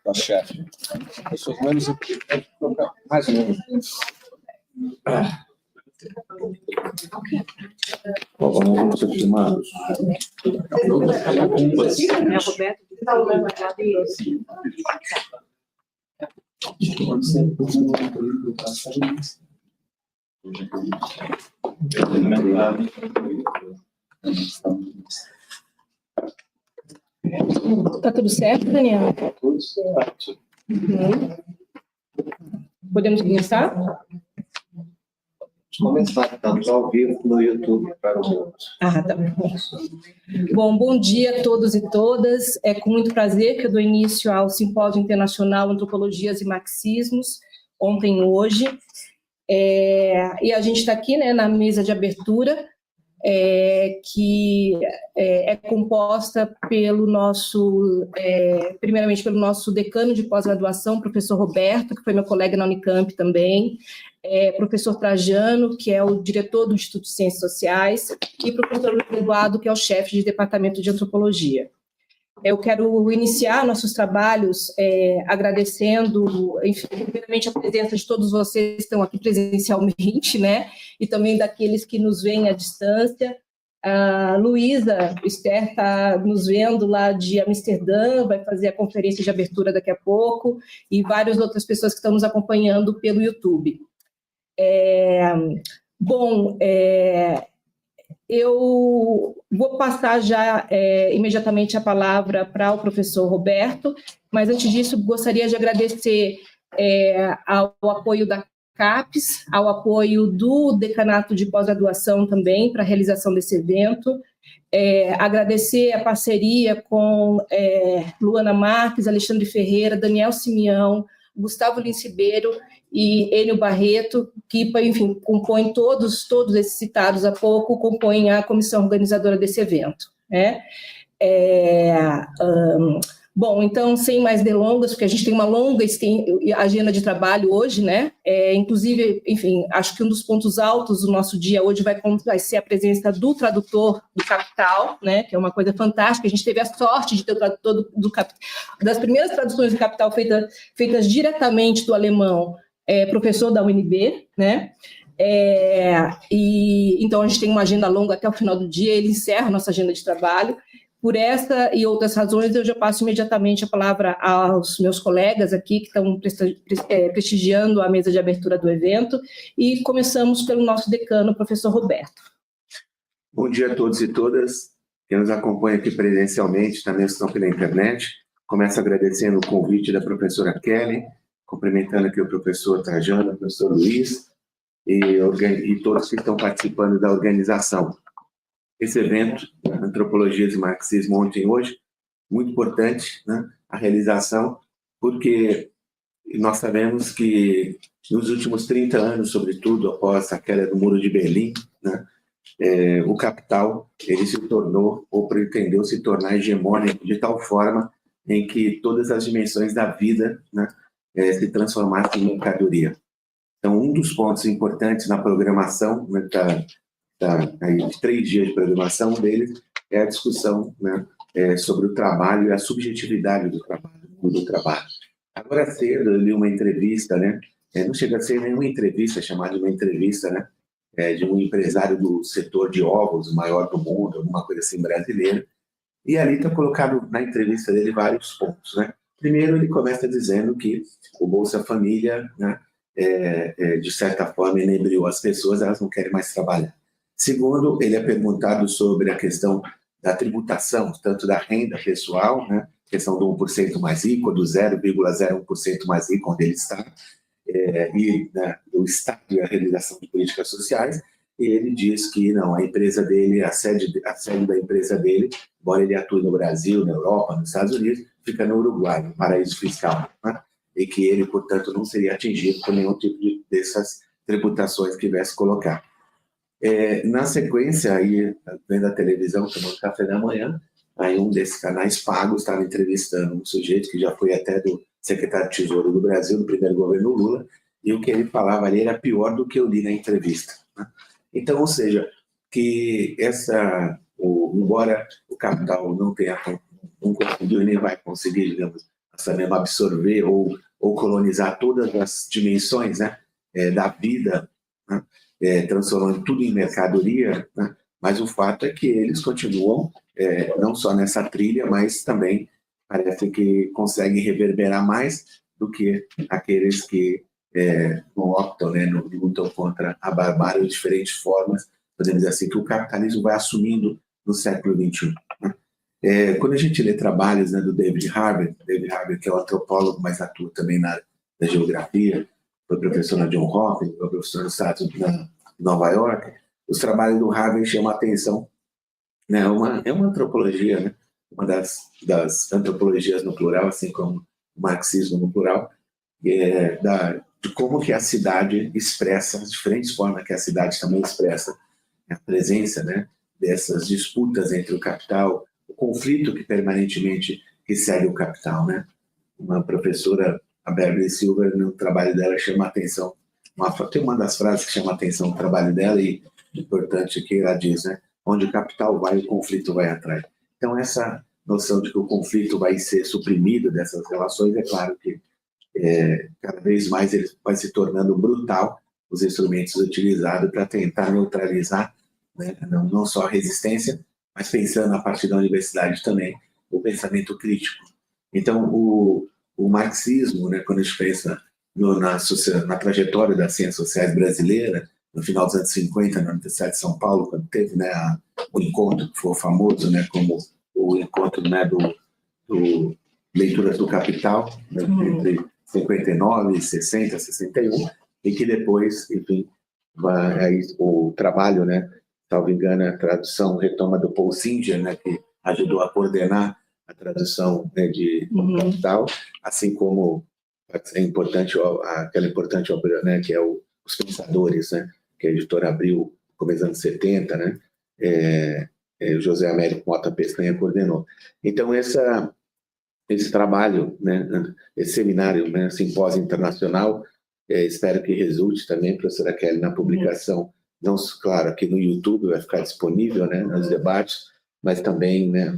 da chefe. Pessoas menos mais ou menos. Vamos acostumar. Tá tudo certo, Daniel? Tudo certo. Podemos começar? Começar, estamos ao vivo no YouTube para os outros. Ah, tá bom. Bom dia a todos e todas. É com muito prazer que eu dou início ao Simpósio Internacional Antropologias e Marxismos, Ontem, Hoje. E a gente está aqui, né, na mesa de abertura, que é composta pelo nosso, primeiramente pelo nosso decano de pós-graduação, professor Roberto, que foi meu colega na Unicamp também, professor Trajano, que é o diretor do Instituto de Ciências Sociais, e professor Eduardo, que é o chefe de departamento de antropologia. Eu quero iniciar nossos trabalhos agradecendo, enfim, primeiramente a presença de todos vocês que estão aqui presencialmente, né, e também daqueles que nos veem à distância. A Luisa Steur está nos vendo lá de Amsterdã, vai fazer a conferência de abertura daqui a pouco, e várias outras pessoas que estão nos acompanhando pelo YouTube. Eu vou passar já imediatamente a palavra para o professor Roberto, mas antes disso gostaria de agradecer ao apoio da CAPES, ao apoio do Decanato de Pós-Graduação também para a realização desse evento, agradecer a parceria com Luana Marques, Alexandre Ferreira, Daniel Simeão, Gustavo Lincibeiro e Enio Barreto, que, enfim, compõem todos esses citados há pouco, compõem a comissão organizadora desse evento, né? Bom, então, sem mais delongas, porque a gente tem uma longa agenda de trabalho hoje, né? Inclusive, enfim, acho que um dos pontos altos do nosso dia hoje vai ser a presença do tradutor do Capital, né? Que é uma coisa fantástica. A gente teve a sorte de ter o tradutor do Capital, das primeiras traduções do Capital feitas diretamente do alemão, professor da UNB, né? Então, a gente tem uma agenda longa até o final do dia, ele encerra a nossa agenda de trabalho. Por essa e outras razões, eu já passo imediatamente a palavra aos meus colegas aqui, que estão prestigiando a mesa de abertura do evento, e começamos pelo nosso decano, professor Roberto. Bom dia a todos e todas, que nos acompanham aqui presencialmente, também estão pela internet. Começo agradecendo o convite da professora Kelly, cumprimentando aqui o professor Trajano, o professor Luiz, e todos que estão participando da organização. Esse evento, Antropologias e Marxismo, Ontem, Hoje, muito importante, né, a realização, porque nós sabemos que nos últimos 30 anos, sobretudo após a queda do Muro de Berlim, né, o capital ele se tornou, ou pretendeu se tornar hegemônico de tal forma em que todas as dimensões da vida, né, se transformassem em mercadoria. Então, um dos pontos importantes na programação, né, de 3 dias de programação deles, é a discussão, né, sobre o trabalho e a subjetividade do trabalho. Agora cedo eu li uma entrevista, né, não chega a ser nenhuma entrevista, é chamada de uma entrevista, né, de um empresário do setor de ovos, o maior do mundo, alguma coisa assim brasileira, e ali está colocado na entrevista dele vários pontos, né. Primeiro, ele começa dizendo que o Bolsa Família, né, de certa forma, inebriou as pessoas, elas não querem mais trabalhar. Segundo, ele é perguntado sobre a questão da tributação, tanto da renda pessoal, né, questão do 1% mais rico, do 0,01% mais rico, onde ele está, e né, do Estado e a realização de políticas sociais, e ele diz que não, a empresa dele, a sede da empresa dele, embora ele atue no Brasil, na Europa, nos Estados Unidos, fica no Uruguai, no paraíso fiscal, né, e que ele, portanto, não seria atingido por nenhum tipo dessas tributações que viesse colocar. Na sequência, aí, vendo a televisão, tomando café da manhã, aí um desses canais pagos estava entrevistando um sujeito que já foi até do secretário de Tesouro do Brasil, do primeiro governo Lula, e o que ele falava ali era pior do que eu li na entrevista, né? Então, ou seja, que embora o capital não conseguiu e nem vai conseguir, digamos, sabendo absorver ou colonizar todas as dimensões, né, da vida, né, transformando tudo em mercadoria, né, mas o fato é que eles continuam não só nessa trilha, mas também parece que conseguem reverberar mais do que aqueles que não optam, né, não lutam contra a barbárie de diferentes formas, podemos dizer assim, que o capitalismo vai assumindo no século XXI. Né? Quando a gente lê trabalhos, né, do David Harvey, que é um antropólogo, mas atua também na geografia, foi professor na John Hopkins, foi professor no Estado de Nova York, os trabalhos do Harvey chamam a atenção, né, é uma antropologia, né, uma das antropologias no plural, assim como o marxismo no plural, de como que a cidade expressa, as diferentes formas que a cidade também expressa a presença, né, dessas disputas entre o capital, o conflito que permanentemente segue o capital, né? Uma professora, a Beverly Silva, no trabalho dela chama a atenção, tem uma das frases que chama a atenção no trabalho dela e importante que ela diz, né? Onde o capital vai, o conflito vai atrás. Então essa noção de que o conflito vai ser suprimido dessas relações, é claro que cada vez mais ele vai se tornando brutal os instrumentos utilizados para tentar neutralizar, né, não só a resistência, mas pensando a partir da universidade também, o pensamento crítico. Então, o marxismo, né, quando a gente pensa na trajetória das ciências sociais brasileira, no final dos anos 50, na Universidade de São Paulo, quando teve, né, o encontro que foi famoso, né, como o encontro, né, do Leituras do Capital, né, entre 59, 60, 61, e que depois, enfim, o trabalho, né, salvo engano, a tradução retoma do Paul Singer, né, que ajudou a coordenar a tradução, né, de Capital, assim como é importante aquela importante obra, né, que é Os Pensadores, né, que a editora abriu no começo dos anos 70, né, o José Américo Mota Pestanha coordenou. Então, esse trabalho, né, esse seminário, né, Simpósio Internacional, espero que resulte também, professora Kelly, na publicação, não, claro, aqui no YouTube vai ficar disponível, né, nos debates, mas também, né,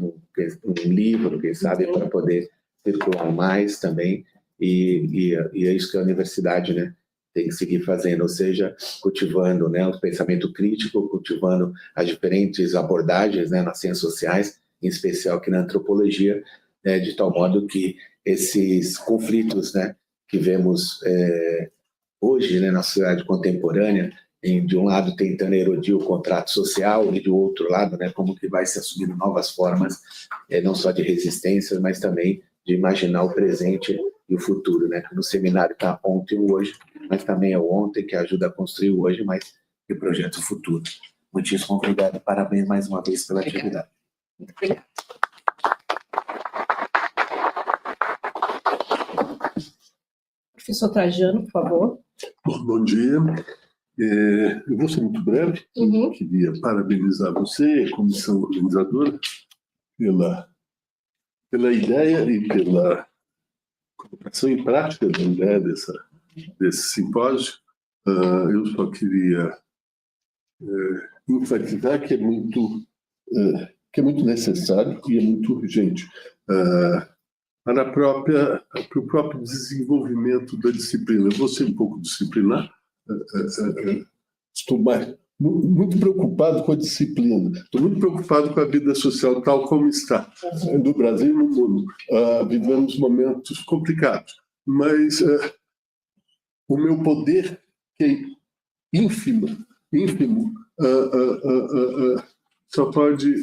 um livro, quem sabe, para poder circular mais também, e é isso que a universidade, né, tem que seguir fazendo, ou seja, cultivando, né, o pensamento crítico, cultivando as diferentes abordagens, né, nas ciências sociais, em especial aqui na antropologia, de tal modo que esses conflitos, né, que vemos hoje, né, na sociedade contemporânea, de um lado tentando erodir o contrato social e do outro lado, né, como que vai se assumindo novas formas, não só de resistência, mas também de imaginar o presente e o futuro, né? No seminário está Ontem, Hoje, mas também é o Ontem que ajuda a construir o Hoje, mas que projeta o futuro. Muitíssimo obrigado, parabéns mais uma vez pela atividade. Muito obrigada. Professor Trajano, por favor. Bom dia. Eu vou ser muito breve. Queria parabenizar você, a comissão organizadora, pela ideia e pela colocação em prática da ideia desse simpósio. Eu só queria enfatizar que é muito necessário e é muito urgente para o próprio desenvolvimento da disciplina. Eu vou ser um pouco disciplinar. Estou muito preocupado com a disciplina. Estou muito preocupado com a vida social tal como está no Brasil e no mundo. Vivemos momentos complicados, mas o meu poder, que é ínfimo, só pode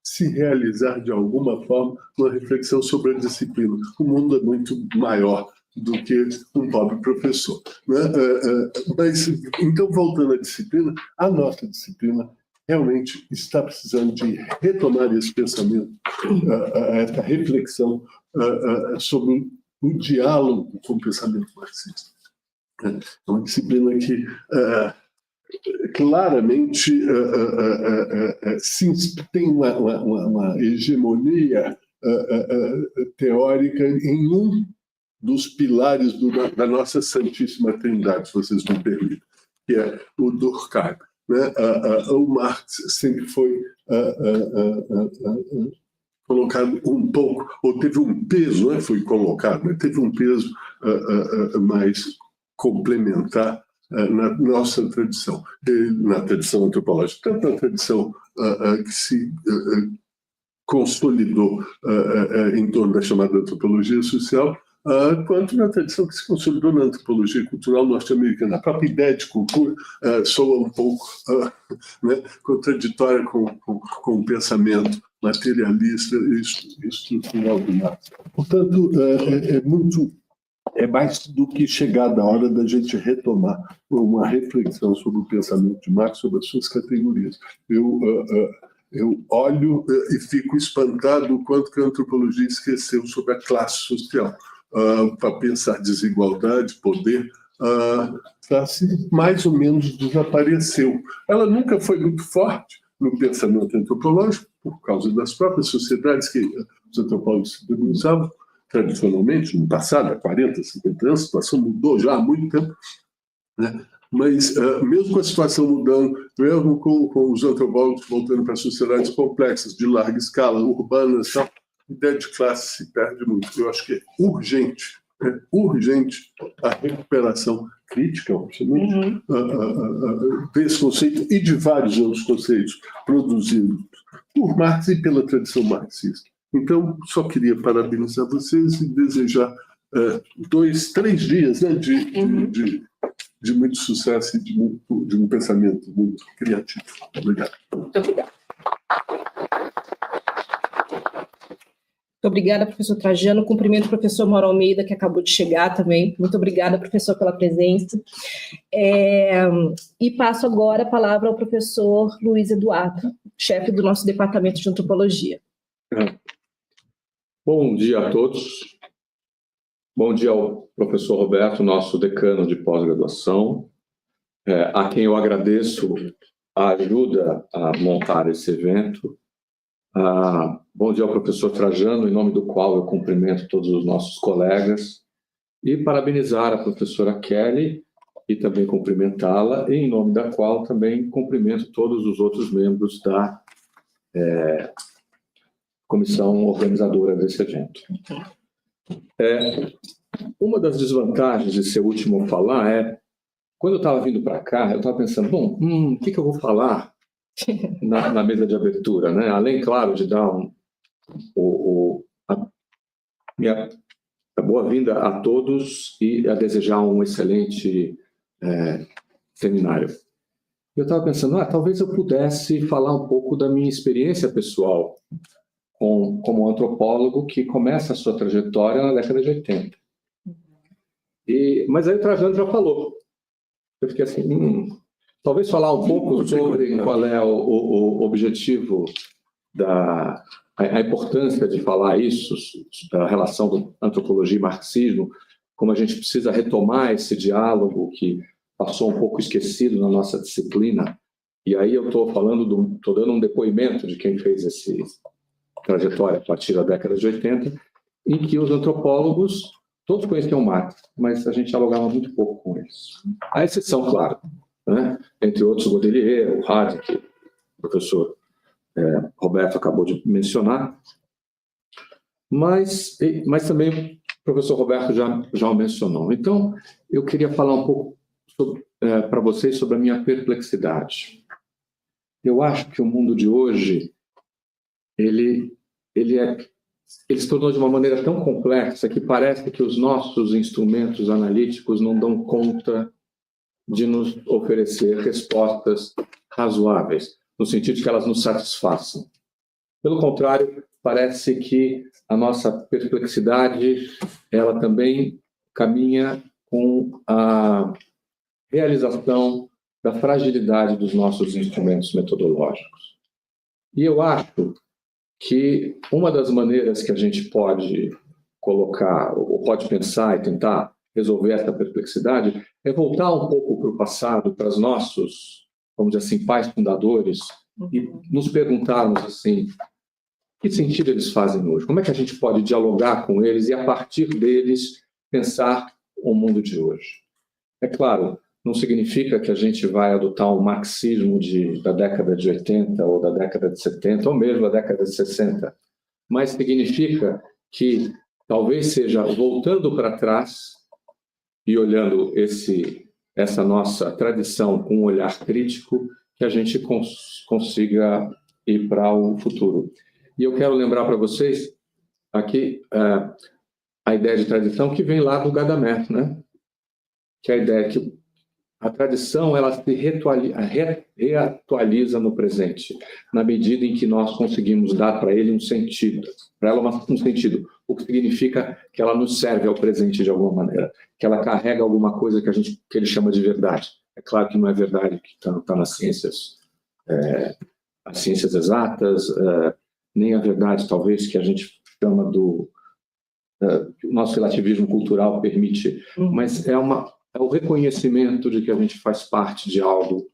se realizar de alguma forma uma reflexão sobre a disciplina. O mundo é muito maior do que um pobre professor, né? Mas, então, voltando à disciplina, a nossa disciplina realmente está precisando de retomar esse pensamento, essa reflexão sobre o diálogo com o pensamento marxista. É uma disciplina que claramente tem uma hegemonia teórica em um dos pilares da nossa Santíssima Trindade, se vocês me permitem, que é o Durkheim, né? O Marx sempre foi colocado um pouco, ou teve um peso, não é foi colocado, mas teve um peso mais complementar na nossa tradição, na tradição antropológica, tanto na tradição que se consolidou em torno da chamada antropologia social, quanto na tradição que se consolidou na antropologia cultural norte-americana. A própria ideia de cultura soa um pouco né, contraditória com o pensamento materialista e estrutural do Marx. Portanto, é mais do que chegada a hora da gente retomar uma reflexão sobre o pensamento de Marx, sobre as suas categorias. Eu olho e fico espantado o quanto que a antropologia esqueceu sobre a classe social. Para pensar desigualdade, poder, classe mais ou menos desapareceu. Ela nunca foi muito forte no pensamento antropológico, por causa das próprias sociedades que os antropólogos se debruçavam tradicionalmente, no passado, há 40, 50 anos, a situação mudou já há muito tempo, né? Mas, mesmo com a situação mudando, mesmo com os antropólogos voltando para sociedades complexas, de larga escala, urbanas, a ideia de classe se perde muito. Eu acho que é urgente a recuperação crítica, obviamente, desse conceito e de vários outros conceitos produzidos por Marx e pela tradição marxista. Então, só queria parabenizar vocês e desejar 2, 3 dias, né, de muito sucesso e de um pensamento muito criativo. Obrigado. Muito obrigada. Muito obrigada, professor Trajano. Cumprimento o professor Mauro Almeida, que acabou de chegar também. Muito obrigada, professor, pela presença. E passo agora a palavra ao professor Luiz Eduardo, chefe do nosso departamento de antropologia. Bom dia a todos. Bom dia ao professor Roberto, nosso decano de pós-graduação, a quem eu agradeço a ajuda a montar esse evento. Bom dia ao professor Trajano, em nome do qual eu cumprimento todos os nossos colegas, e parabenizar a professora Kelly e também cumprimentá-la, em nome da qual também cumprimento todos os outros membros da comissão organizadora desse evento. Uma das desvantagens de ser o último a falar é, quando eu estava vindo para cá, eu estava pensando, bom, o que eu vou falar na mesa de abertura, né? Além, claro, de dar a boa-vinda a todos e a desejar um excelente seminário. Eu estava pensando, talvez eu pudesse falar um pouco da minha experiência pessoal como antropólogo que começa a sua trajetória na década de 80. Mas aí o Trajano já falou. Eu fiquei assim, talvez falar um pouco sobre qual é o objetivo a importância de falar isso, da relação da antropologia e marxismo, como a gente precisa retomar esse diálogo que passou um pouco esquecido na nossa disciplina. E aí eu estou dando um depoimento de quem fez essa trajetória a partir da década de 80, em que os antropólogos todos conheciam Marx, mas a gente dialogava muito pouco com eles. A exceção, claro, né? Entre outros, Godelier, o Hardy, que o professor Roberto acabou de mencionar, mas também o professor Roberto já o mencionou. Então, eu queria falar um pouco para vocês sobre a minha perplexidade. Eu acho que o mundo de hoje ele se tornou de uma maneira tão complexa que parece que os nossos instrumentos analíticos não dão conta de nos oferecer respostas razoáveis, no sentido de que elas nos satisfaçam. Pelo contrário, parece que a nossa perplexidade ela também caminha com a realização da fragilidade dos nossos instrumentos metodológicos. E eu acho que uma das maneiras que a gente pode colocar, ou pode pensar e tentar resolver essa perplexidade, é voltar um pouco para o passado, para os nossos, vamos dizer assim, pais fundadores, e nos perguntarmos assim, que sentido eles fazem hoje? Como é que a gente pode dialogar com eles e, a partir deles, pensar o mundo de hoje? É claro, não significa que a gente vai adotar um marxismo da década de 80 ou da década de 70 ou mesmo da década de 60. mas significa que talvez seja voltando para trás e olhando essa nossa tradição com um olhar crítico que a gente consiga ir para o futuro. E eu quero lembrar para vocês aqui a ideia de tradição que vem lá do Gadamer, né? Que é a ideia que a tradição ela se reatualiza no presente, na medida em que nós conseguimos dar para ele um sentido, para ela um sentido, o que significa que ela nos serve ao presente de alguma maneira, que ela carrega alguma coisa que ele chama de verdade. É claro que não é verdade que está nas ciências, as ciências exatas, nem a verdade talvez que a gente chama do o nosso relativismo cultural permite, mas é o reconhecimento de que a gente faz parte de algo,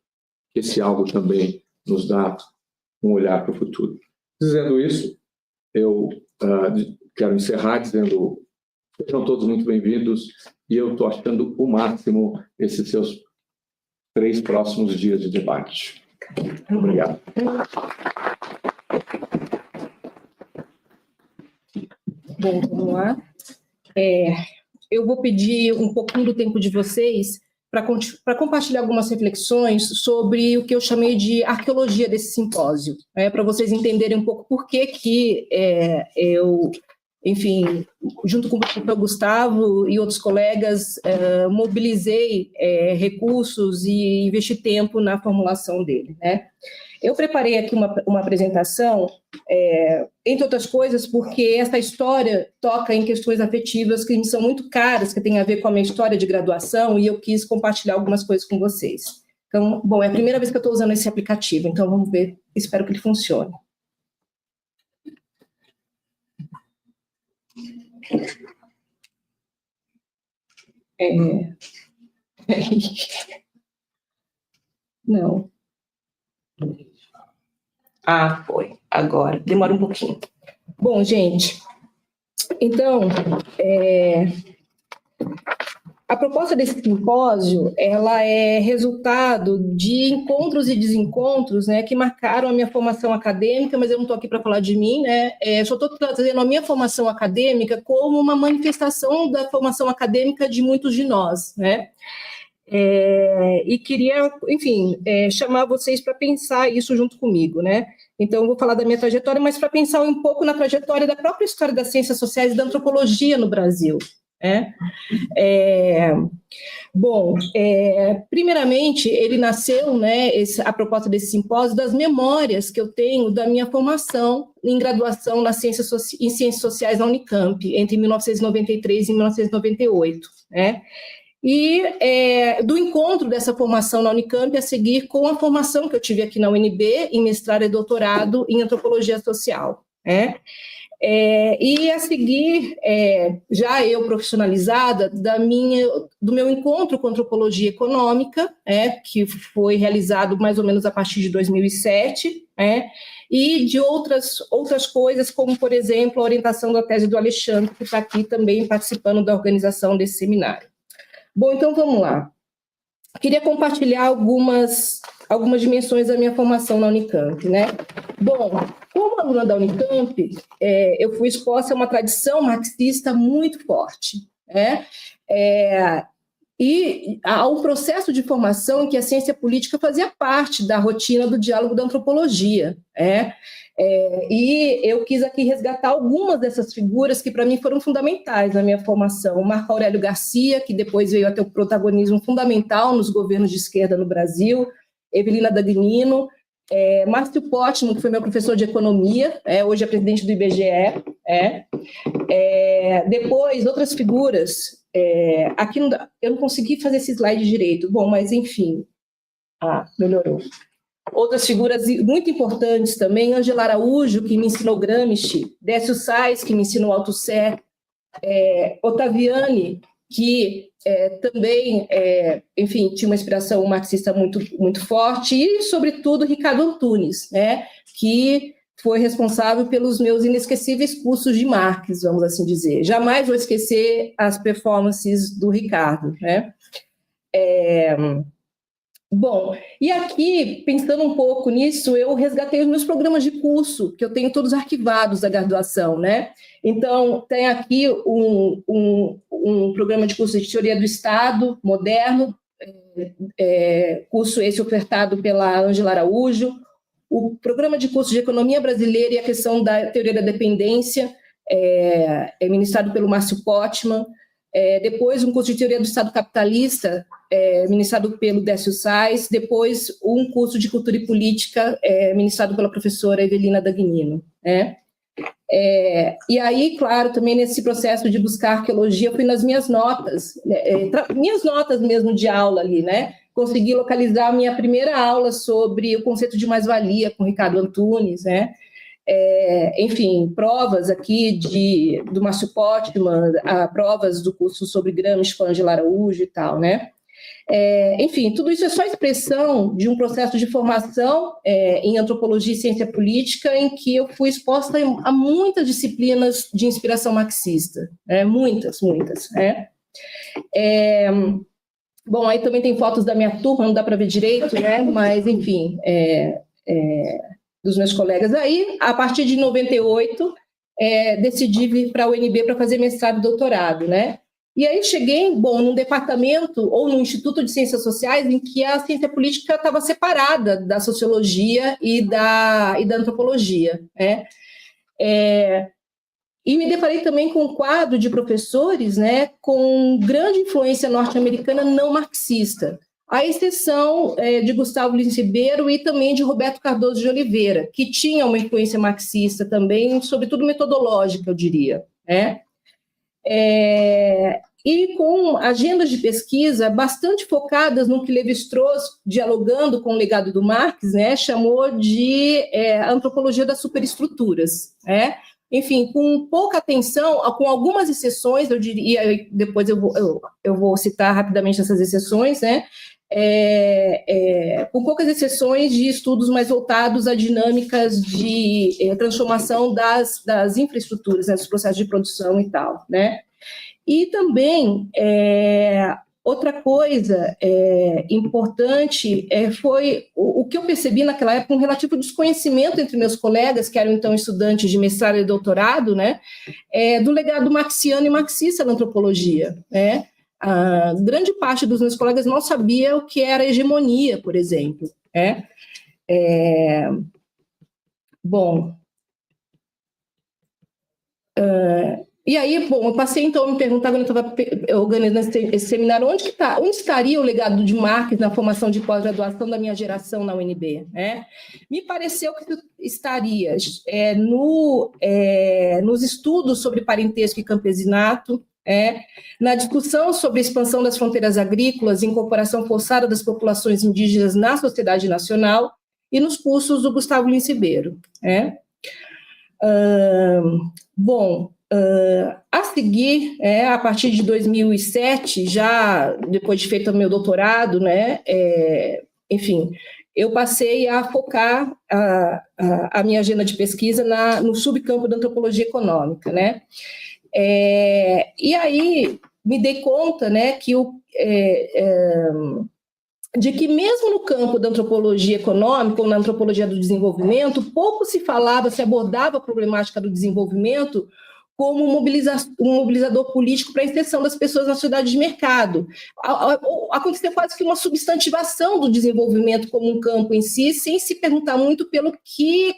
que esse algo também nos dá um olhar para o futuro. Dizendo isso, eu quero encerrar dizendo sejam todos muito bem-vindos e eu estou achando o máximo esses seus 3 próximos dias de debate. Obrigado. Bom, vamos lá. Eu vou pedir um pouquinho do tempo de vocês para compartilhar algumas reflexões sobre o que eu chamei de arqueologia desse simpósio, para vocês entenderem um pouco por que eu, enfim, junto com o professor Gustavo e outros colegas, mobilizei recursos e investi tempo na formulação dele, né? Eu preparei aqui uma apresentação, entre outras coisas, porque essa história toca em questões afetivas que me são muito caras, que tem a ver com a minha história de graduação, e eu quis compartilhar algumas coisas com vocês. Então, bom, é a primeira vez que eu estou usando esse aplicativo, então vamos ver, espero que ele funcione. Não. Foi. Agora. Demora um pouquinho. Bom, gente, então, a proposta desse simpósio, ela é resultado de encontros e desencontros, né, que marcaram a minha formação acadêmica, mas eu não estou aqui para falar de mim, né, só estou trazendo a minha formação acadêmica como uma manifestação da formação acadêmica de muitos de nós, né. E queria, enfim, chamar vocês para pensar isso junto comigo, né? Então, eu vou falar da minha trajetória, mas para pensar um pouco na trajetória da própria história das ciências sociais e da antropologia no Brasil, né? Bom, primeiramente, ele nasceu, né, a proposta desse simpósio, das memórias que eu tenho da minha formação em graduação em ciências sociais na Unicamp, entre 1993 e 1998, né? E do encontro dessa formação na Unicamp a seguir com a formação que eu tive aqui na UNB, em mestrado e doutorado em antropologia social, né? E a seguir, já eu profissionalizada, do meu encontro com antropologia econômica, que foi realizado mais ou menos a partir de 2007, e de outras coisas, como, por exemplo, a orientação da tese do Alexandre, que está aqui também participando da organização desse seminário. Bom, então vamos lá. Queria compartilhar algumas dimensões da minha formação na Unicamp, né? Bom, como aluna da Unicamp, eu fui exposta a uma tradição marxista muito forte, né? E há um processo de formação em que a ciência política fazia parte da rotina do diálogo da antropologia, e eu quis aqui resgatar algumas dessas figuras que, para mim, foram fundamentais na minha formação. O Marco Aurélio Garcia, que depois veio a ter um protagonismo fundamental nos governos de esquerda no Brasil, Evelina Dagnino, Márcio Pótimo, que foi meu professor de economia, hoje é presidente do IBGE, depois, outras figuras, aqui eu não consegui fazer esse slide direito, bom, mas enfim, melhorou. Outras figuras muito importantes também, Ângela Araújo, que me ensinou Gramsci, Décio Sais, que me ensinou Althusser, Ottaviani, que também, enfim, tinha uma inspiração marxista muito, muito forte, e, sobretudo, Ricardo Antunes, né, que foi responsável pelos meus inesquecíveis cursos de Marx, vamos assim dizer. Jamais vou esquecer as performances do Ricardo, né? Bom, e aqui, pensando um pouco nisso, eu resgatei os meus programas de curso, que eu tenho todos arquivados da graduação, né? Então, tem aqui um programa de curso de Teoria do Estado, moderno, curso esse ofertado pela Ângela Araújo, o programa de curso de Economia Brasileira e a questão da Teoria da Dependência, ministrado pelo Márcio Pottmann, depois um curso de Teoria do Estado Capitalista, ministrado pelo Décio Sais, depois um curso de Cultura e Política, ministrado pela professora Evelina Dagnino, né? E aí, claro, também nesse processo de buscar arqueologia, fui nas minhas notas, minhas notas mesmo de aula ali, né? Consegui localizar a minha primeira aula sobre o conceito de mais-valia com Ricardo Antunes, né? Enfim, provas aqui do Márcio Pottmann, provas do curso sobre Gramsci com a Ângela Araújo e tal, né? Enfim, tudo isso é só expressão de um processo de formação em antropologia e ciência política em que eu fui exposta a muitas disciplinas de inspiração marxista, muitas. Bom, aí também tem fotos da minha turma, não dá para ver direito, né? Mas, enfim, dos meus colegas. Aí, a partir de 98, decidi vir para a UNB para fazer mestrado e doutorado, né? E aí cheguei, num departamento ou num instituto de ciências sociais em que a ciência política estava separada da sociologia e da antropologia, né? E me deparei também com um quadro de professores, né, com grande influência norte-americana não marxista, à exceção de Gustavo Lins Ribeiro e também de Roberto Cardoso de Oliveira, que tinha uma influência marxista também, sobretudo metodológica, eu diria, né? E com agendas de pesquisa bastante focadas no que Lévi-Strauss, dialogando com o legado do Marx, né, chamou de antropologia das superestruturas, né? Enfim, com pouca atenção, com algumas exceções, eu diria, depois eu vou citar rapidamente essas exceções, né? Com poucas exceções de estudos mais voltados a dinâmicas de transformação das infraestruturas, né, dos processos de produção e tal, né? E também, outra coisa importante foi o que eu percebi naquela época, um relativo desconhecimento entre meus colegas, que eram então estudantes de mestrado e doutorado, né, do legado marxiano e marxista na antropologia, né? A grande parte dos meus colegas não sabia o que era hegemonia, por exemplo, né? Bom... E aí, eu passei então a me perguntar, quando eu estava organizando esse seminário, onde estaria o legado de Marx na formação de pós-graduação da minha geração na UNB, né? Me pareceu que estaria nos estudos sobre parentesco e campesinato, na discussão sobre a expansão das fronteiras agrícolas e incorporação forçada das populações indígenas na sociedade nacional e nos cursos do Gustavo Lins Ribeiro, né? A seguir, a partir de 2007, já depois de feito o meu doutorado, né, enfim, eu passei a focar a minha agenda de pesquisa no subcampo da antropologia econômica, né? E aí me dei conta, né, de que mesmo no campo da antropologia econômica ou na antropologia do desenvolvimento, pouco se abordava a problemática do desenvolvimento como um mobilizador político para a inserção das pessoas na sociedade de mercado. Aconteceu quase que uma substantivação do desenvolvimento como um campo em si, sem se perguntar muito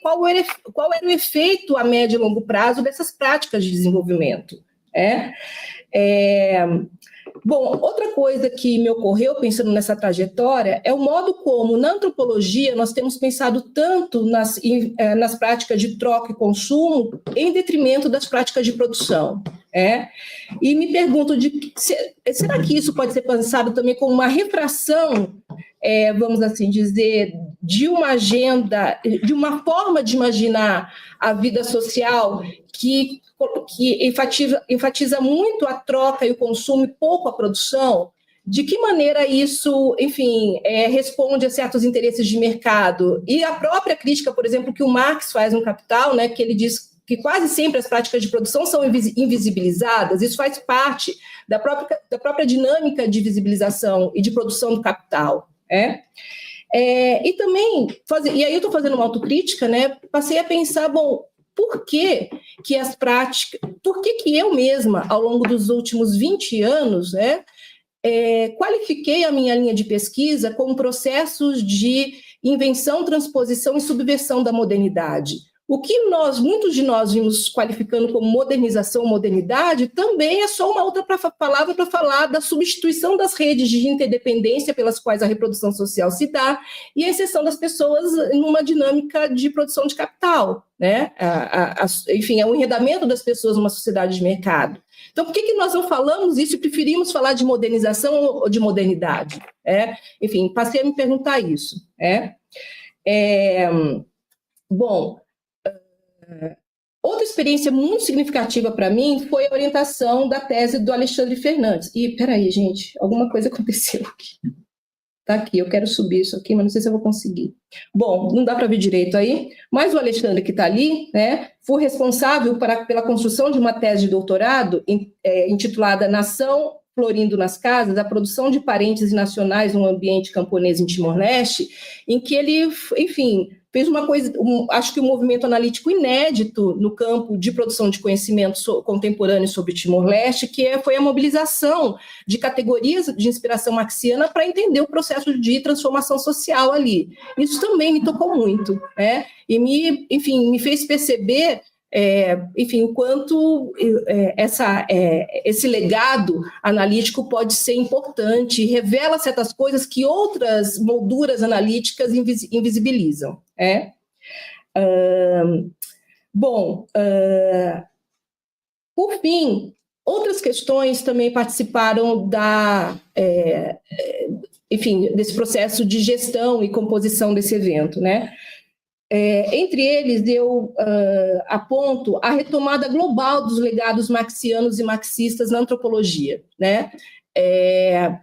qual era o efeito a médio e longo prazo dessas práticas de desenvolvimento. Bom, outra coisa que me ocorreu pensando nessa trajetória é o modo como, na antropologia, nós temos pensado tanto nas práticas de troca e consumo em detrimento das práticas de produção. E me pergunto, será que isso pode ser pensado também como uma refração, vamos assim dizer, de uma agenda, de uma forma de imaginar a vida social que enfatiza muito a troca e o consumo e pouco a produção? De que maneira isso, enfim, responde a certos interesses de mercado? E a própria crítica, por exemplo, que o Marx faz no Capital, né, que ele diz que quase sempre as práticas de produção são invisibilizadas, isso faz parte da própria dinâmica de visibilização e de produção do capital. E também, e aí eu estou fazendo uma autocrítica, né? Passei a pensar, bom, por que as práticas, por que eu mesma, ao longo dos últimos 20 anos, né, qualifiquei a minha linha de pesquisa como processos de invenção, transposição e subversão da modernidade. O que muitos de nós vimos qualificando como modernização, modernidade, também é só uma outra palavra para falar da substituição das redes de interdependência pelas quais a reprodução social se dá e a inserção das pessoas numa dinâmica de produção de capital, né? Enfim, é o enredamento das pessoas numa sociedade de mercado. Então, por que nós não falamos isso e preferimos falar de modernização ou de modernidade? Enfim, passei a me perguntar isso. Bom, outra experiência muito significativa para mim foi a orientação da tese do Alexandre Fernandes. E, peraí, gente, alguma coisa aconteceu aqui. Está aqui, eu quero subir isso aqui, mas não sei se eu vou conseguir. Bom, não dá para ver direito aí, mas o Alexandre que está ali, né, foi responsável pela construção de uma tese de doutorado intitulada Nação Florindo nas Casas, a produção de parentes nacionais no ambiente camponês em Timor-Leste, em que ele, enfim, fez uma coisa, acho que um movimento analítico inédito no campo de produção de conhecimento contemporâneo sobre Timor-Leste, que foi a mobilização de categorias de inspiração marxiana para entender o processo de transformação social ali. Isso também me tocou muito, né? E me fez perceber enfim, o quanto esse legado analítico pode ser importante, revela certas coisas que outras molduras analíticas invisibilizam. Bom, por fim, outras questões também participaram enfim, desse processo de gestão e composição desse evento, né? Entre eles, eu aponto a retomada global dos legados marxianos e marxistas na antropologia, né?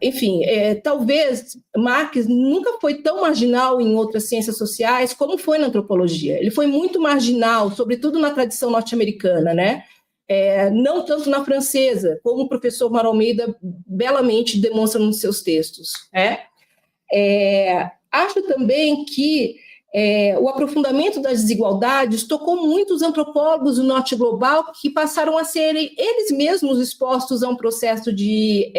Enfim, talvez Marx nunca foi tão marginal em outras ciências sociais como foi na antropologia. Ele foi muito marginal, sobretudo na tradição norte-americana, né? Não tanto na francesa, como o professor Mário Almeida belamente demonstra nos seus textos. Acho também que o aprofundamento das desigualdades tocou muitos antropólogos do norte global que passaram a serem eles mesmos expostos a um processo de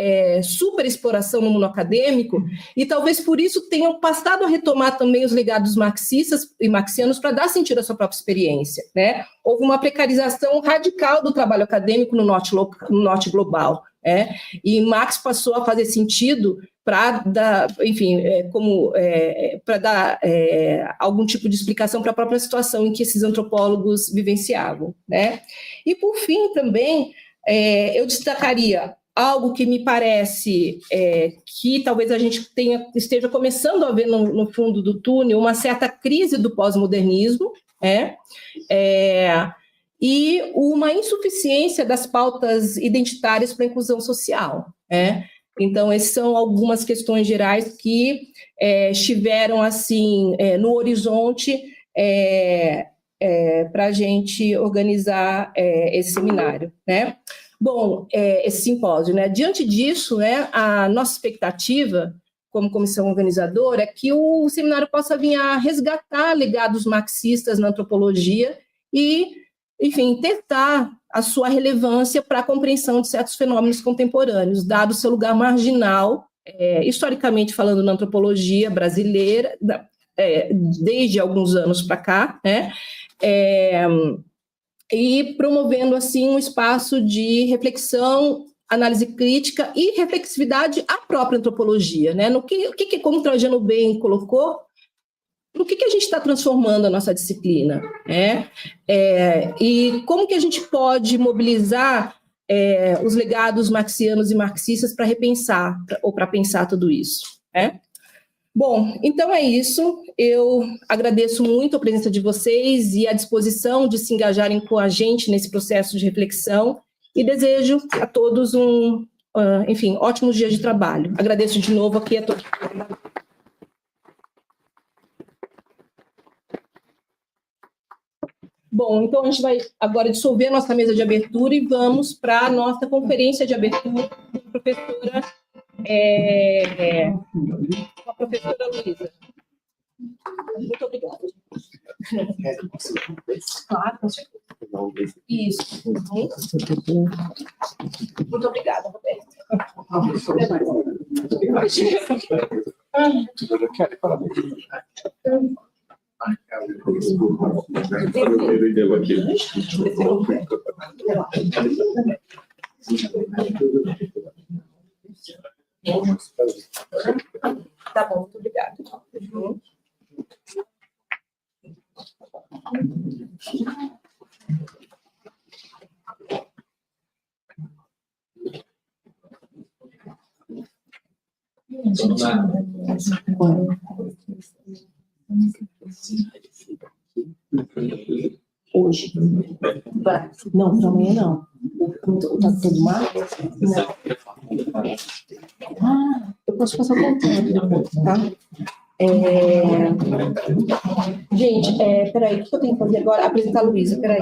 superexploração no mundo acadêmico e talvez por isso tenham passado a retomar também os legados marxistas e marxianos para dar sentido à sua própria experiência, né? Houve uma precarização radical do trabalho acadêmico no norte global, e Marx passou a fazer sentido para dar, enfim, para dar algum tipo de explicação para a própria situação em que esses antropólogos vivenciavam, né? E, por fim, também, eu destacaria algo que me parece que talvez a gente esteja começando a ver no fundo do túnel, uma certa crise do pós-modernismo, e uma insuficiência das pautas identitárias para a inclusão social, Então, essas são algumas questões gerais que estiveram, assim, no horizonte para a gente organizar esse seminário, né? Bom, esse simpósio, né? Diante disso, né, a nossa expectativa, como comissão organizadora, é que o seminário possa vir a resgatar legados marxistas na antropologia e, enfim, testar a sua relevância para a compreensão de certos fenômenos contemporâneos, dado o seu lugar marginal, historicamente falando, na antropologia brasileira, desde alguns anos para cá, né? E promovendo, assim, um espaço de reflexão, análise crítica e reflexividade à própria antropologia, né? Como o Trajano bem colocou, no que a gente está transformando a nossa disciplina, e como que a gente pode mobilizar os legados marxianos e marxistas para repensar, ou para pensar tudo isso, Bom, então é isso. Eu agradeço muito a presença de vocês e a disposição de se engajarem com a gente nesse processo de reflexão e desejo a todos enfim, ótimos dias de trabalho. Agradeço de novo aqui a todos. Bom, então a gente vai agora dissolver a nossa mesa de abertura e vamos para a nossa conferência de abertura com a professora Professora Luisa. Muito obrigada. Claro, com certeza. Isso. Muito obrigada, Roberto. Tá bom, muito obrigada. Hoje. Não, para amanhã não. Tá tudo mal? Não. Ah, eu posso passar o contato, tá? Gente, peraí, o que eu tenho que fazer agora? Apresentar a Luisa, peraí.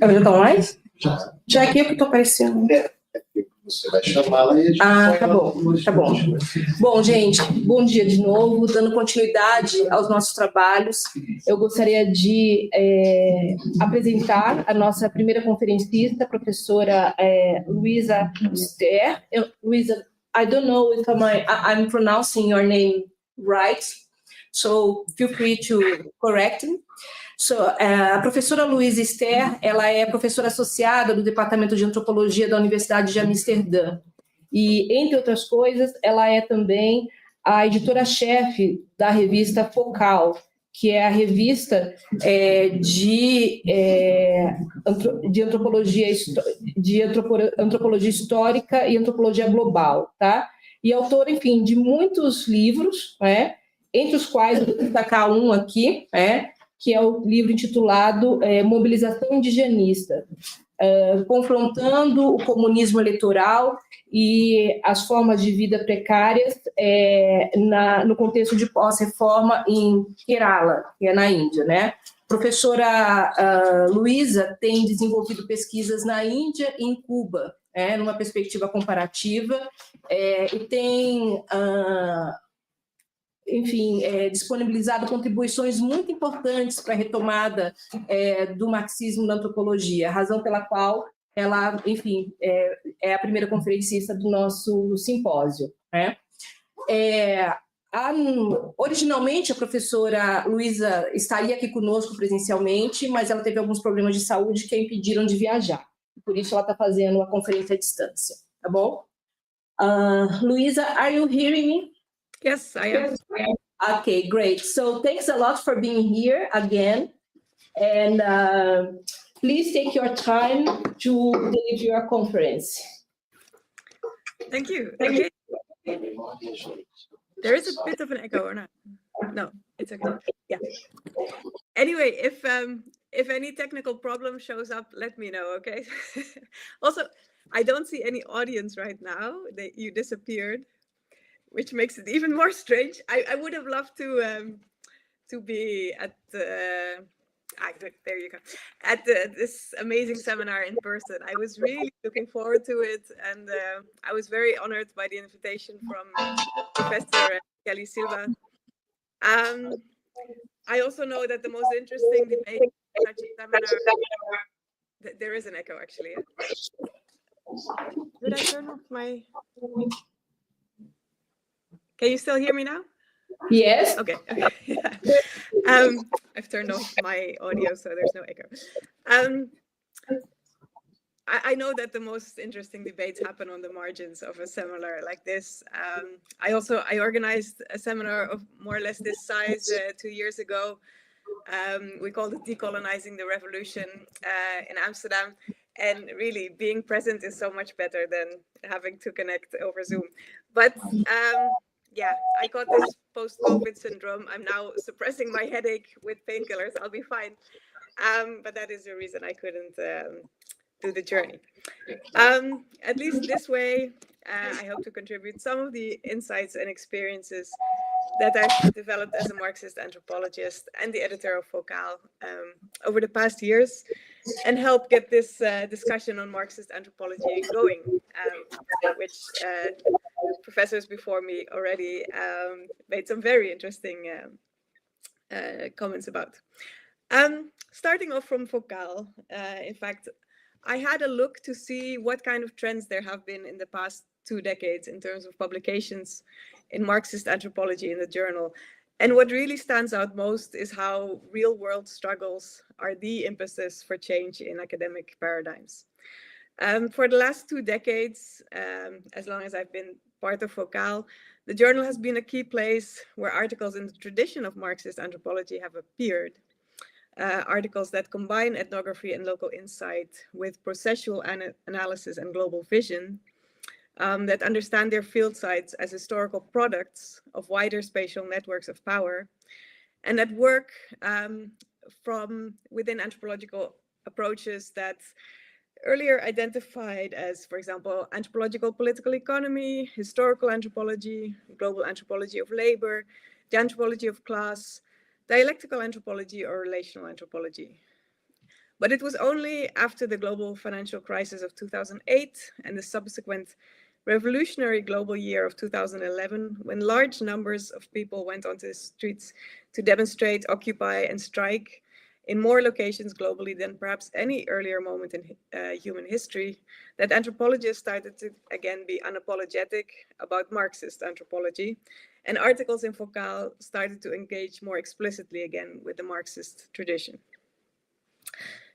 Ela já tá mais? Já aqui é o que estou aparecendo. Você vai chamá-la e a gente tá bom, tá bom. Bom, gente, bom dia de novo. Dando continuidade aos nossos trabalhos, eu gostaria de apresentar a nossa primeira conferencista, a professora Luisa Steur. Luisa, I don't know if I'm pronouncing your name right, so feel free to correct me. A professora Luisa Steur, ela é professora associada do Departamento de Antropologia da Universidade de Amsterdã. E, entre outras coisas, ela é também a editora-chefe da revista Focal, que é a revista de antropologia histórica e antropologia global, tá? E autora, enfim, de muitos livros, né? Entre os quais eu vou destacar um aqui, que é o livro intitulado Mobilização Indigenista, confrontando o comunismo eleitoral e as formas de vida precárias no contexto de pós-reforma em Kerala, que é na Índia, né? A professora Luisa tem desenvolvido pesquisas na Índia e em Cuba, numa perspectiva comparativa, e tem disponibilizado contribuições muito importantes para a retomada do marxismo na antropologia, razão pela qual ela, enfim, é a primeira conferencista do nosso simpósio, né? Originalmente, a professora Luisa estaria aqui conosco presencialmente, mas ela teve alguns problemas de saúde que a impediram de viajar. Por isso, ela está fazendo a conferência à distância, tá bom? Luisa, are you hearing me? Yes, I am. Okay, great. So thanks a lot for being here again. And please take your time to deliver your conference. Thank you. Okay. There is a bit of an echo or not? No, it's okay. Yeah. Anyway, if any technical problem shows up, let me know, okay? Also, I don't see any audience right now. You disappeared, which makes it even more strange. I would have loved to be at the there you go, at this amazing seminar in person. I was really looking forward to it, and I was very honored by the invitation from Professor Kelly Silva. I also know that the most interesting debate in such a seminar, there is an echo actually. Did I turn off my... Can you still hear me now? Yes. Okay. Yeah. I've turned off my audio, so there's no echo. I know that the most interesting debates happen on the margins of a seminar like this. I organized a seminar of more or less this size 2 years ago. We called it Decolonizing the Revolution in Amsterdam. And really, being present is so much better than having to connect over Zoom. But yeah, I got this post-COVID syndrome. I'm now suppressing my headache with painkillers. I'll be fine. But that is the reason I couldn't do the journey. At least this way, I hope to contribute some of the insights and experiences that I've developed as a Marxist anthropologist and the editor of Focal over the past years, and help get this discussion on Marxist anthropology going, which professors before me already made some very interesting comments about. Starting off from Focal, in fact, I had a look to see what kind of trends there have been in the past 2 decades in terms of publications in Marxist anthropology in the journal. And what really stands out most is how real-world struggles are the impetus for change in academic paradigms. For the last 2 decades, as long as I've been part of Focal, the journal has been a key place where articles in the tradition of Marxist anthropology have appeared. Articles that combine ethnography and local insight with processual analysis and global vision, that understand their field sites as historical products of wider spatial networks of power, and that work from within anthropological approaches that earlier identified as, for example, anthropological political economy, historical anthropology, global anthropology of labor, the anthropology of class, dialectical anthropology, or relational anthropology. But it was only after the global financial crisis of 2008 and the subsequent revolutionary global year of 2011, when large numbers of people went onto the streets to demonstrate, occupy, and strike in more locations globally than perhaps any earlier moment in human history, that anthropologists started to again be unapologetic about Marxist anthropology, and articles in Focal started to engage more explicitly again with the Marxist tradition.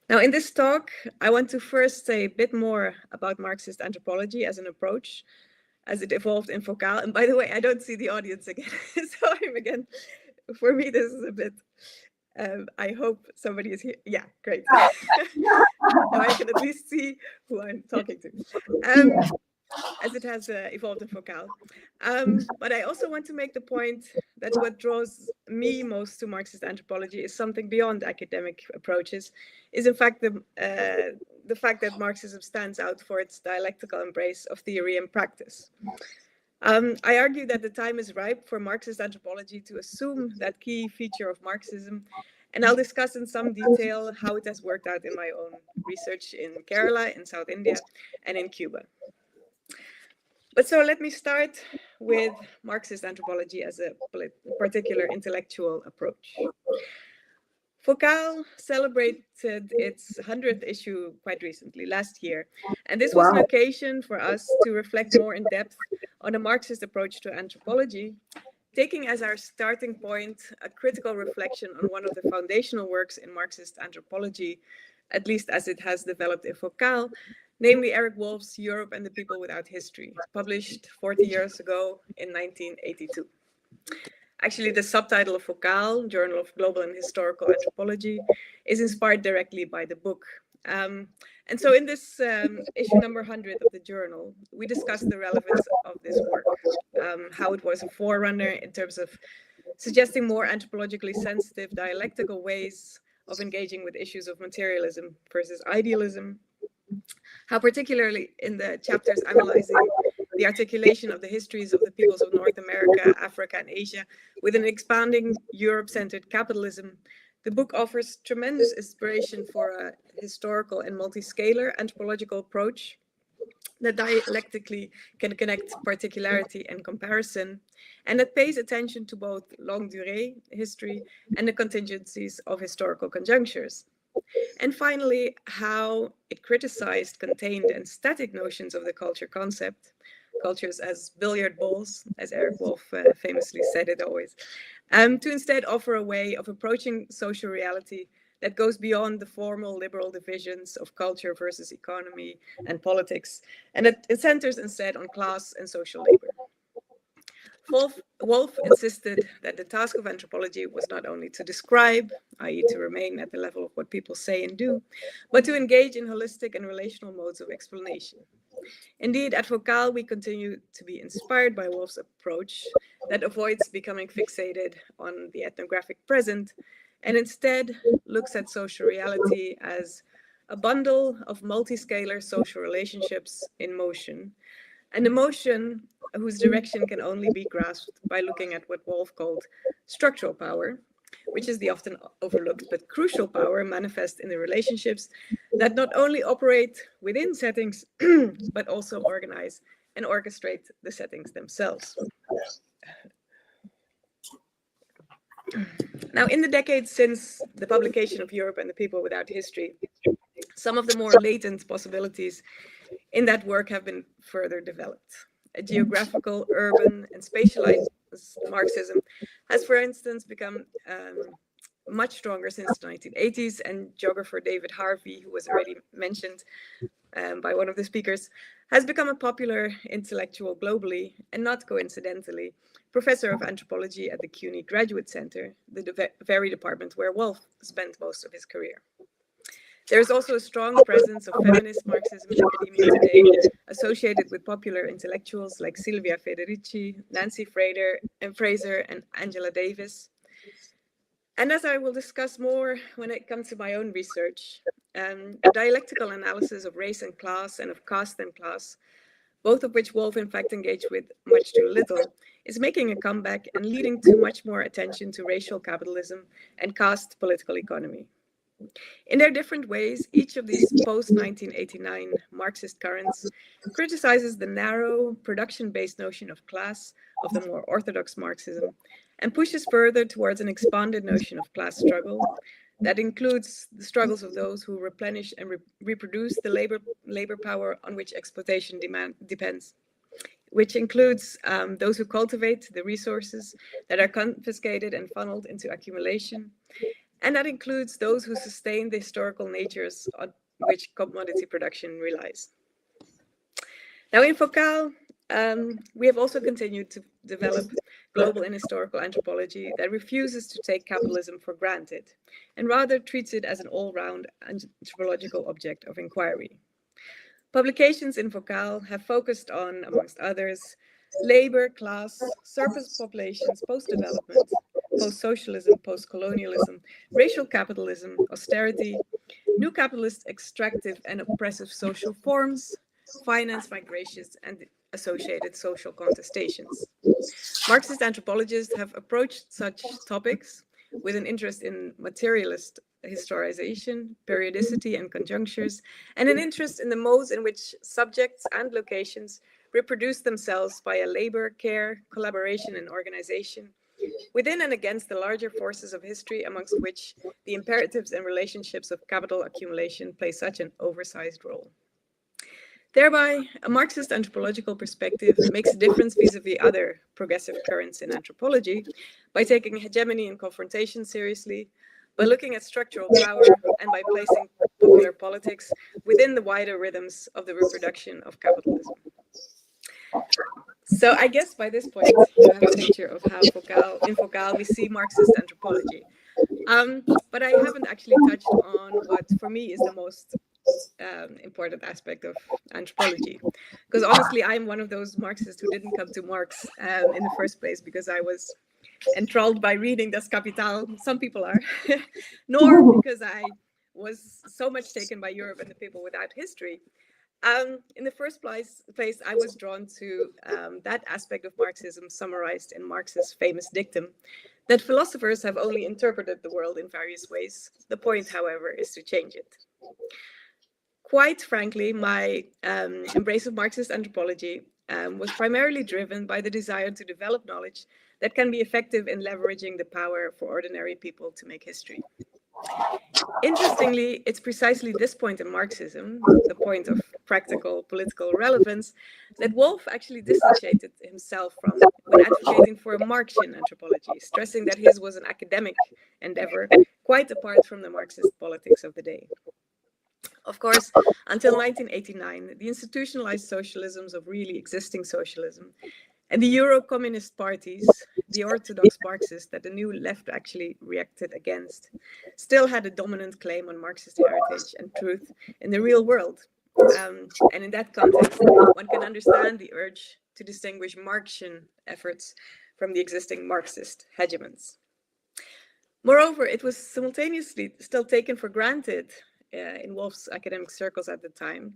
Now, in this talk, I want to first say a bit more about Marxist anthropology as an approach, as it evolved in Focal. And by the way, I don't see the audience again, so I'm again, for me, this is a bit, I hope somebody is here. Yeah, great. Now I can at least see who I'm talking to. As it has evolved in Focal. But I also want to make the point that what draws me most to Marxist anthropology is something beyond academic approaches, is in fact the fact that Marxism stands out for its dialectical embrace of theory and practice. I argue that the time is ripe for Marxist anthropology to assume that key feature of Marxism, and I'll discuss in some detail how it has worked out in my own research in Kerala, in South India, and in Cuba. But so let me start with Marxist anthropology as a particular intellectual approach. Focal celebrated its 100th issue quite recently, last year, and this was an occasion for us to reflect more in depth on a Marxist approach to anthropology, taking as our starting point a critical reflection on one of the foundational works in Marxist anthropology, at least as it has developed in Foucault, namely Eric Wolf's Europe and the People Without History, published 40 years ago in 1982. Actually, the subtitle of Foucault, Journal of Global and Historical Anthropology, is inspired directly by the book. And so in this issue number 100 of the journal, we discussed the relevance of this work, how it was a forerunner in terms of suggesting more anthropologically sensitive dialectical ways of engaging with issues of materialism versus idealism, how particularly in the chapters analyzing the articulation of the histories of the peoples of North America, Africa, and Asia with an expanding Europe-centered capitalism, the book offers tremendous inspiration for a historical and multi-scalar anthropological approach that dialectically can connect particularity and comparison, and that pays attention to both longue durée history and the contingencies of historical conjunctures. And finally, how it criticized contained and static notions of the culture concept, cultures as billiard balls, as Eric Wolf famously said it always, to instead offer a way of approaching social reality that goes beyond the formal liberal divisions of culture versus economy and politics, and it centers instead on class and social labor. Wolf insisted that the task of anthropology was not only to describe, i.e. to remain at the level of what people say and do, but to engage in holistic and relational modes of explanation. Indeed, at Foucault, we continue to be inspired by Wolf's approach that avoids becoming fixated on the ethnographic present and instead looks at social reality as a bundle of multi-scalar social relationships in motion, an emotion whose direction can only be grasped by looking at what Wolf called structural power, which is the often overlooked but crucial power manifest in the relationships that not only operate within settings, but also organize and orchestrate the settings themselves. Now, in the decades since the publication of Europe and the People Without History, some of the more latent possibilities in that work have been further developed. A geographical, urban, and spatialized Marxism has, for instance, become much stronger since the 1980s, and geographer David Harvey, who was already mentioned by one of the speakers, has become a popular intellectual globally, and not coincidentally, professor of anthropology at the CUNY Graduate Center, the very department where Wolf spent most of his career. There is also a strong presence of feminist Marxism in academia today, associated with popular intellectuals like Silvia Federici, Nancy Fraser, and Angela Davis. And as I will discuss more when it comes to my own research, the dialectical analysis of race and class and of caste and class, both of which Wolf in fact engaged with much too little, is making a comeback and leading to much more attention to racial capitalism and caste political economy. In their different ways, each of these post-1989 Marxist currents criticizes the narrow, production-based notion of class of the more orthodox Marxism and pushes further towards an expanded notion of class struggle that includes the struggles of those who replenish and reproduce the labor power on which exploitation depends, which includes those who cultivate the resources that are confiscated and funneled into accumulation, and that includes those who sustain the historical natures on which commodity production relies. Now in Foucault, we have also continued to develop global and historical anthropology that refuses to take capitalism for granted and rather treats it as an all-round anthropological object of inquiry. Publications in Foucault have focused on, amongst others, labor, class, surplus populations, post-development, post-socialism, post-colonialism, racial capitalism, austerity, new capitalist extractive and oppressive social forms, finance, migrations, and associated social contestations. Marxist anthropologists have approached such topics with an interest in materialist historization, periodicity and conjunctures, and an interest in the modes in which subjects and locations reproduce themselves via labor, care, collaboration, and organization, within and against the larger forces of history, amongst which the imperatives and relationships of capital accumulation play such an oversized role. Thereby, a Marxist anthropological perspective makes a difference vis-a-vis other progressive currents in anthropology by taking hegemony and confrontation seriously, by looking at structural power, and by placing popular politics within the wider rhythms of the reproduction of capitalism. So I guess by this point, you have a picture of how in Foucault we see Marxist anthropology. But I haven't actually touched on what for me is the most important aspect of anthropology. Because honestly, I'm one of those Marxists who didn't come to Marx in the first place because I was enthralled by reading Das Kapital. Some people are, nor because I was so much taken by Europe and the people without history. In the first place, I was drawn to that aspect of Marxism summarized in Marx's famous dictum that philosophers have only interpreted the world in various ways. The point, however, is to change it. Quite frankly, my embrace of Marxist anthropology was primarily driven by the desire to develop knowledge that can be effective in leveraging the power for ordinary people to make history. Interestingly, it's precisely this point in Marxism, the point of practical political relevance, that Wolff actually dissociated himself from when advocating for a Marxian anthropology, stressing that his was an academic endeavor, quite apart from the Marxist politics of the day. Of course, until 1989, the institutionalized socialisms of really existing socialism and the Euro-communist parties, the orthodox Marxists that the new left actually reacted against, still had a dominant claim on Marxist heritage and truth in the real world. And in that context, one can understand the urge to distinguish Marxian efforts from the existing Marxist hegemons. Moreover, it was simultaneously still taken for granted in Wolff's academic circles at the time,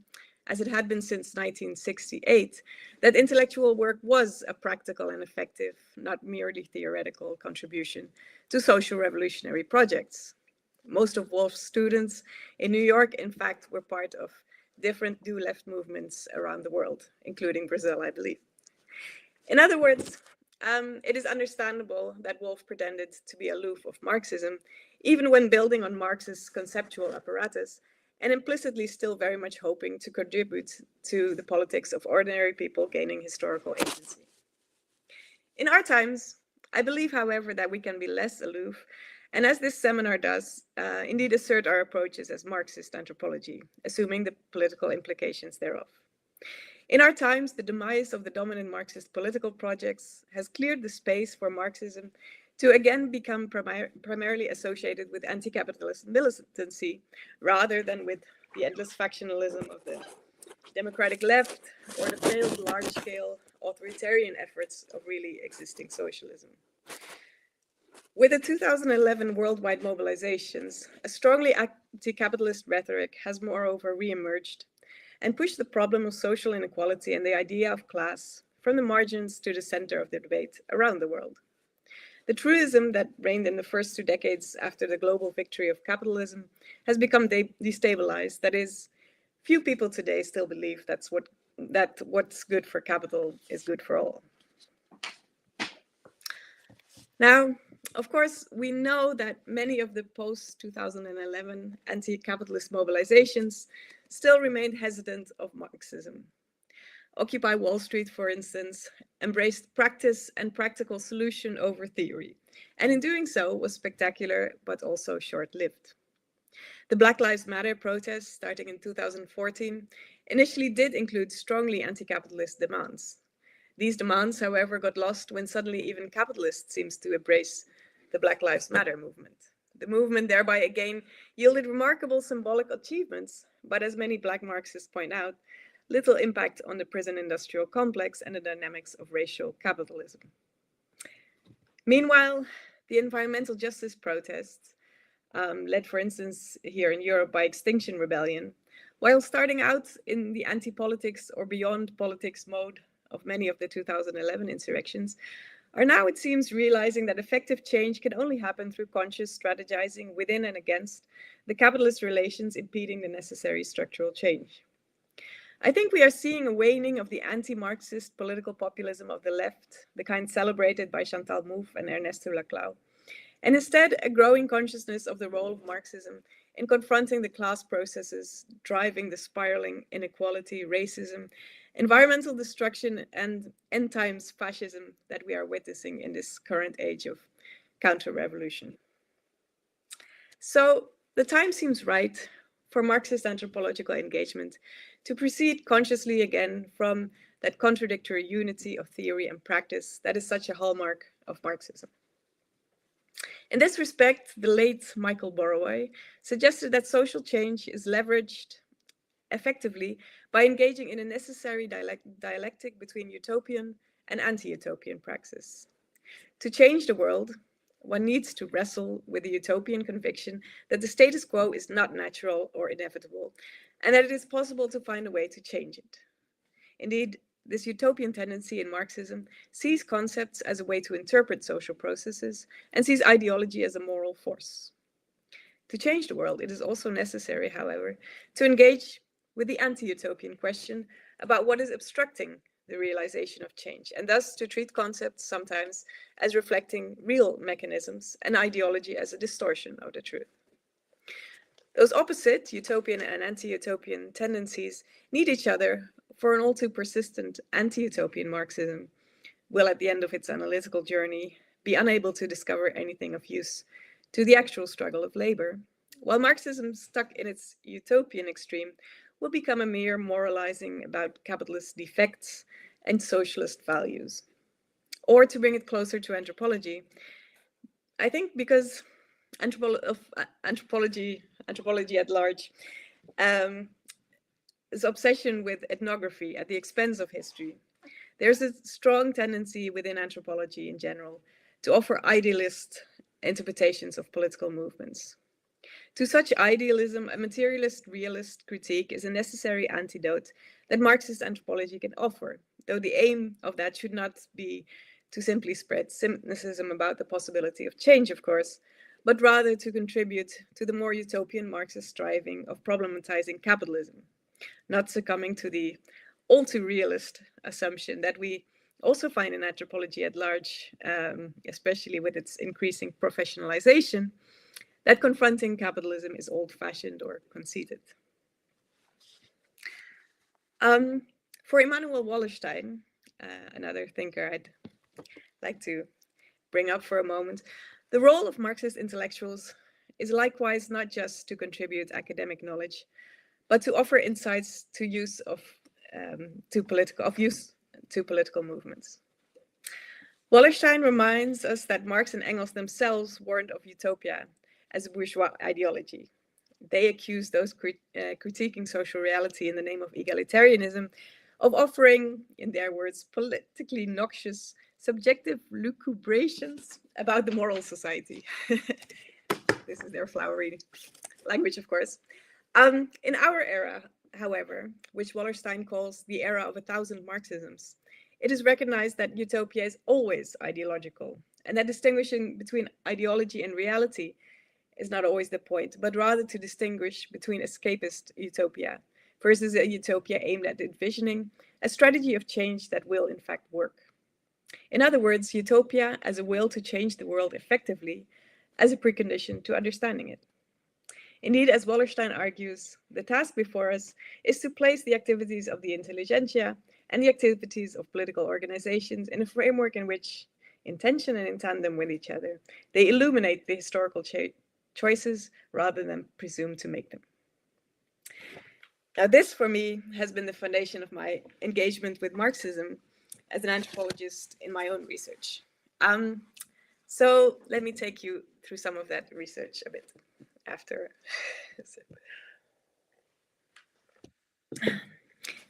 as it had been since 1968, that intellectual work was a practical and effective, not merely theoretical contribution to social revolutionary projects. Most of Wolff's students in New York, in fact, were part of different new left movements around the world, including Brazil, I believe. In other words, it is understandable that Wolff pretended to be aloof of Marxism, even when building on Marx's conceptual apparatus, and implicitly still very much hoping to contribute to the politics of ordinary people gaining historical agency. In our times, I believe, however, that we can be less aloof, and as this seminar does, indeed assert our approaches as Marxist anthropology, assuming the political implications thereof. In our times, the demise of the dominant Marxist political projects has cleared the space for Marxism to again become primarily associated with anti-capitalist militancy rather than with the endless factionalism of the democratic left or the failed large-scale authoritarian efforts of really existing socialism. With the 2011 worldwide mobilizations, a strongly anti-capitalist rhetoric has moreover re-emerged and pushed the problem of social inequality and the idea of class from the margins to the center of the debate around the world. The truism that reigned in the first 2 decades after the global victory of capitalism has become destabilized. That is, few people today still believe that what's good for capital is good for all. Now, of course, we know that many of the post-2011 anti-capitalist mobilizations still remained hesitant of Marxism. Occupy Wall Street, for instance, embraced practice and practical solution over theory, and in doing so was spectacular but also short-lived. The Black Lives Matter protests starting in 2014 initially did include strongly anti-capitalist demands. These demands, however, got lost when suddenly even capitalists seems to embrace the Black Lives Matter movement. The movement thereby again yielded remarkable symbolic achievements, but as many Black Marxists point out, little impact on the prison industrial complex and the dynamics of racial capitalism. Meanwhile, the environmental justice protests, led for instance here in Europe by Extinction Rebellion, while starting out in the anti-politics or beyond politics mode of many of the 2011 insurrections, are now, it seems, realizing that effective change can only happen through conscious strategizing within and against the capitalist relations impeding the necessary structural change. I think we are seeing a waning of the anti-Marxist political populism of the left, the kind celebrated by Chantal Mouffe and Ernesto Laclau, and instead a growing consciousness of the role of Marxism in confronting the class processes driving the spiraling inequality, racism, environmental destruction, and end times fascism that we are witnessing in this current age of counter-revolution. So the time seems right for Marxist anthropological engagement to proceed consciously again from that contradictory unity of theory and practice that is such a hallmark of Marxism. In this respect, the late Michael Borroway suggested that social change is leveraged effectively by engaging in a necessary dialectic between utopian and anti-utopian praxis. To change the world, one needs to wrestle with the utopian conviction that the status quo is not natural or inevitable, and that it is possible to find a way to change it. Indeed, this utopian tendency in Marxism sees concepts as a way to interpret social processes and sees ideology as a moral force. To change the world, it is also necessary, however, to engage with the anti-utopian question about what is obstructing the realization of change, and thus to treat concepts sometimes as reflecting real mechanisms and ideology as a distortion of the truth. Those opposite, utopian and anti-utopian tendencies, need each other, for an all too persistent anti-utopian Marxism will, at the end of its analytical journey, be unable to discover anything of use to the actual struggle of labor, while Marxism, stuck in its utopian extreme, will become a mere moralizing about capitalist defects and socialist values. Or to bring it closer to anthropology, I think because anthropology at large, this obsession with ethnography at the expense of history, there's a strong tendency within anthropology in general to offer idealist interpretations of political movements. To such idealism, a materialist realist critique is a necessary antidote that Marxist anthropology can offer, though the aim of that should not be to simply spread cynicism about the possibility of change, of course, but rather to contribute to the more utopian Marxist striving of problematizing capitalism, not succumbing to the all too realist assumption that we also find in anthropology at large, especially with its increasing professionalization, that confronting capitalism is old-fashioned or conceited. For Immanuel Wallerstein, another thinker I'd like to bring up for a moment, the role of Marxist intellectuals is likewise not just to contribute academic knowledge, but to offer insights to use to political movements. Wallerstein reminds us that Marx and Engels themselves warned of utopia as a bourgeois ideology. They accused those critiquing social reality in the name of egalitarianism of offering, in their words, politically noxious subjective lucubrations about the moral society. This is their flowery language, of course. In our era, however, which Wallerstein calls the era of 1,000 Marxisms, it is recognized that utopia is always ideological, and that distinguishing between ideology and reality is not always the point, but rather to distinguish between escapist utopia versus a utopia aimed at envisioning a strategy of change that will in fact work. In other words, utopia as a will to change the world effectively as a precondition to understanding it. Indeed, as Wallerstein argues, the task before us is to place the activities of the intelligentsia and the activities of political organizations in a framework in which, in tension and in tandem with each other, they illuminate the historical choices rather than presume to make them. Now, this for me has been the foundation of my engagement with Marxism as an anthropologist in my own research. So let me take you through some of that research a bit after.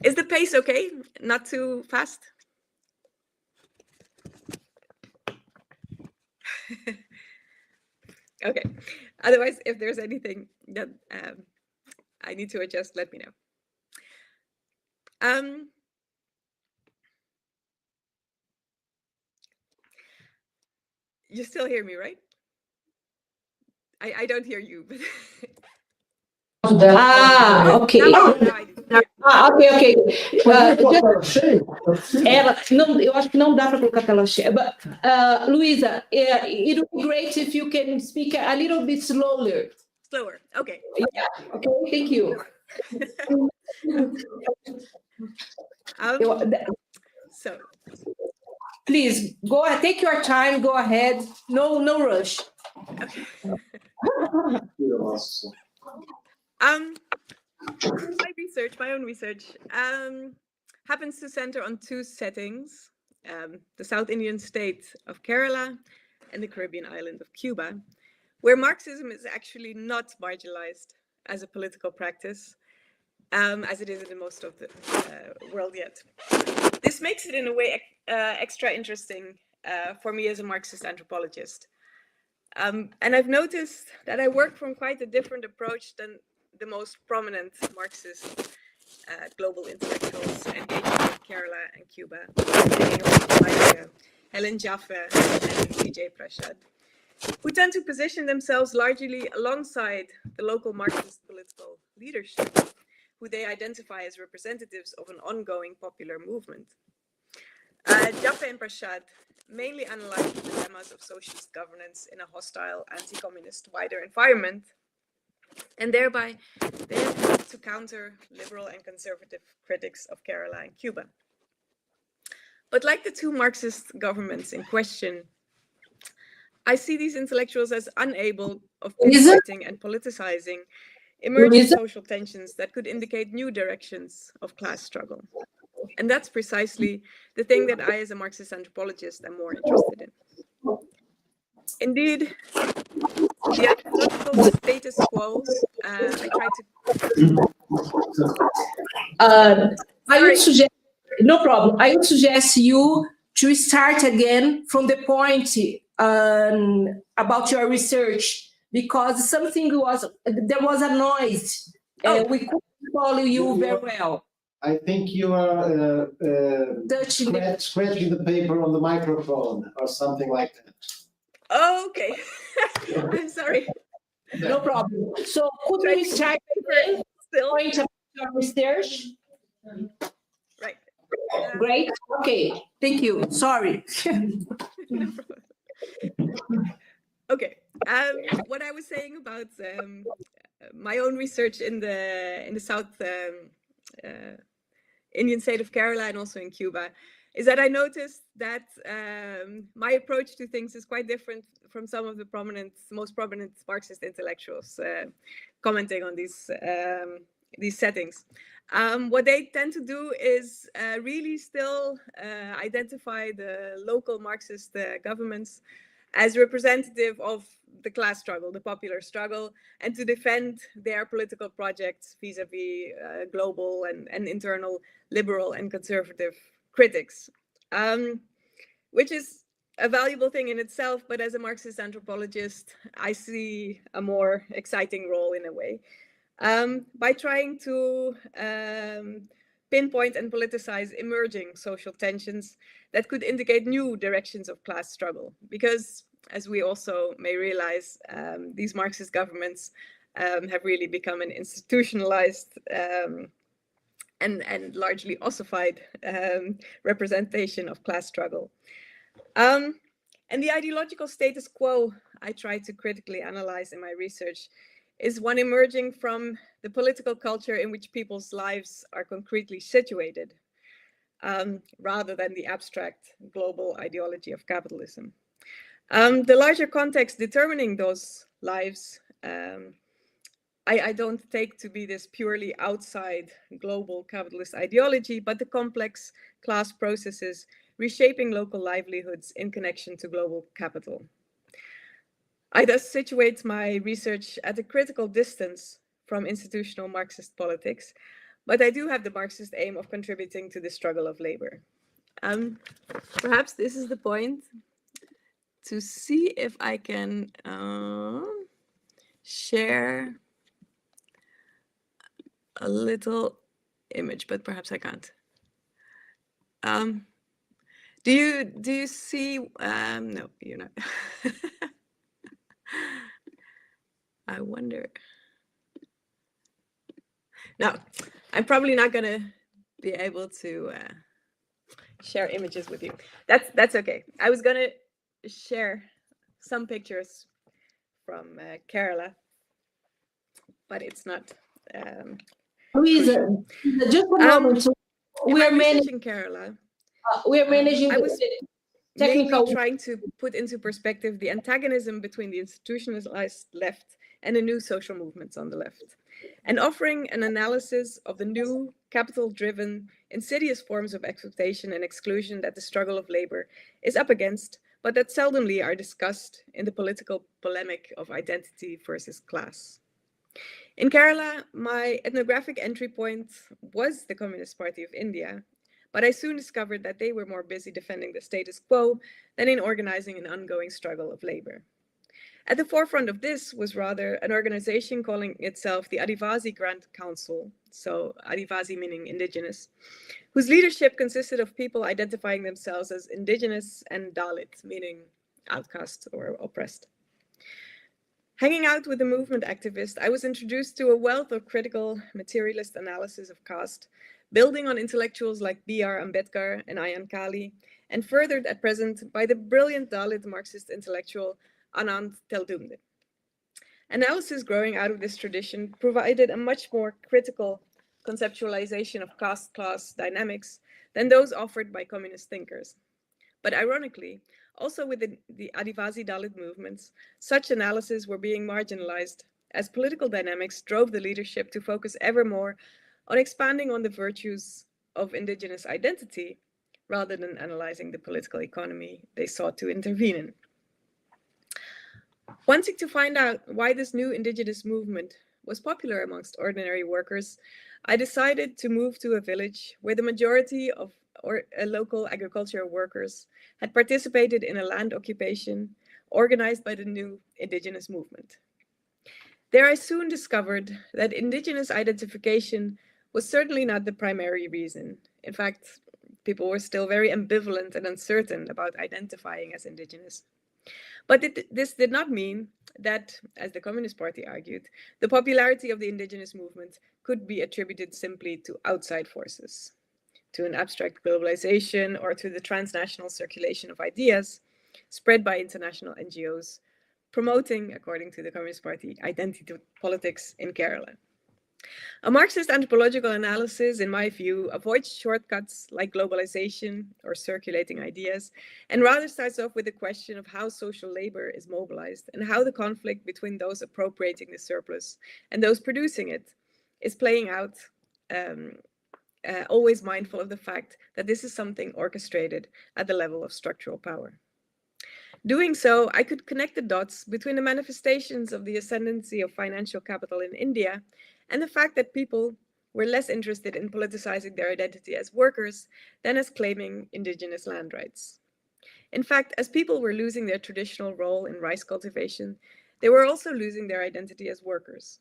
Is the pace okay? Not too fast? Okay. Otherwise, if there's anything that I need to adjust, let me know. You still hear me, right? I don't hear you. But Okay. now I do. Ok. Não, eu acho que não dá para colocar tela cheia. Luisa, it would be great if you can speak a little bit slower. Slower. Okay. Yeah. Okay. Thank you. So, please go ahead. Take your time. Go ahead. No rush. Okay. My own research, happens to center on two settings: the South Indian state of Kerala and the Caribbean island of Cuba, where Marxism is actually not marginalized as a political practice, as it is in most of the world yet. This makes it, in a way, extra interesting for me as a Marxist anthropologist. And I've noticed that I work from quite a different approach than the most prominent Marxist global intellectuals engaged in Kerala and Cuba, like Helen Jaffe and Vijay Prashad, who tend to position themselves largely alongside the local Marxist political leadership, who they identify as representatives of an ongoing popular movement. Jaffe and Prashad mainly analyze the dilemmas of socialist governance in a hostile, anti-communist wider environment, and thereby they have to counter liberal and conservative critics of Kerala and Cuba. But like the two Marxist governments in question, I see these intellectuals as unable of pinpointing and politicizing emerging social tensions that could indicate new directions of class struggle. And that's precisely the thing that I, as a Marxist anthropologist, am more interested in. Indeed, the anthropological status quo, I try to... I would suggest, no problem, I would suggest you to start again from the point about your research, because there was a noise. We couldn't follow you very well. I think you are scratching the paper on the microphone or something like that. Oh, okay. I'm sorry. No problem. So could we start again? Point about your research? Right. Great. Okay. Thank you. Sorry. No problem. Okay. What I was saying about my own research in the South Indian state of Kerala and also in Cuba is that I noticed that my approach to things is quite different from some of the most prominent Marxist intellectuals commenting on these settings. What they tend to do is really still identify the local Marxist governments as representative of the class struggle, the popular struggle, and to defend their political projects vis-a-vis global and internal liberal and conservative critics, which is a valuable thing in itself, but as a Marxist anthropologist, I see a more exciting role in a way. By trying to pinpoint and politicize emerging social tensions that could indicate new directions of class struggle. Because, as we also may realize, these Marxist governments have really become an institutionalized and largely ossified representation of class struggle. And the ideological status quo I try to critically analyze in my research is one emerging from the political culture in which people's lives are concretely situated, rather than the abstract global ideology of capitalism. The larger context determining those lives, I don't take to be this purely outside global capitalist ideology, but the complex class processes reshaping local livelihoods in connection to global capital. I thus situate my research at a critical distance from institutional Marxist politics, but I do have the Marxist aim of contributing to the struggle of labor. Perhaps this is the point to see if I can share a little image, but perhaps I can't. Do you see? No, you're not. I wonder. Now, I'm probably not going to be able to share images with you. That's okay. I was going to share some pictures from Kerala, but it's not. Luisa, just a moment. So we are managing Kerala. We are managing. I was technical mainly trying to put into perspective the antagonism between the institutionalized left and the new social movements on the left, and offering an analysis of the new capital-driven, insidious forms of exploitation and exclusion that the struggle of labor is up against, but that seldomly are discussed in the political polemic of identity versus class. In Kerala, my ethnographic entry point was the Communist Party of India, but I soon discovered that they were more busy defending the status quo than in organizing an ongoing struggle of labor. At the forefront of this was rather an organization calling itself the Adivasi Grand Council, so Adivasi meaning indigenous, whose leadership consisted of people identifying themselves as indigenous and Dalit, meaning outcast or oppressed. Hanging out with the movement activist, I was introduced to a wealth of critical materialist analysis of caste, building on intellectuals like B.R. Ambedkar and Ayan Kali, and furthered at present by the brilliant Dalit Marxist intellectual Anand Teldumde. Analysis growing out of this tradition provided a much more critical conceptualization of caste-class dynamics than those offered by communist thinkers. But ironically, also within the Adivasi Dalit movements, such analyses were being marginalized as political dynamics drove the leadership to focus ever more on expanding on the virtues of indigenous identity rather than analyzing the political economy they sought to intervene in. Wanting to find out why this new indigenous movement was popular amongst ordinary workers, I decided to move to a village where the majority of local agricultural workers had participated in a land occupation organized by the new indigenous movement. There I soon discovered that indigenous identification was certainly not the primary reason. In fact, people were still very ambivalent and uncertain about identifying as indigenous. But this did not mean that, as the Communist Party argued, the popularity of the indigenous movement could be attributed simply to outside forces, to an abstract globalization, or to the transnational circulation of ideas spread by international NGOs, promoting, according to the Communist Party, identity politics in Kerala. A Marxist anthropological analysis, in my view, avoids shortcuts like globalization or circulating ideas, and rather starts off with the question of how social labor is mobilized and how the conflict between those appropriating the surplus and those producing it is playing out, always mindful of the fact that this is something orchestrated at the level of structural power. Doing so, I could connect the dots between the manifestations of the ascendancy of financial capital in India and the fact that people were less interested in politicizing their identity as workers than as claiming indigenous land rights. In fact, as people were losing their traditional role in rice cultivation, they were also losing their identity as workers.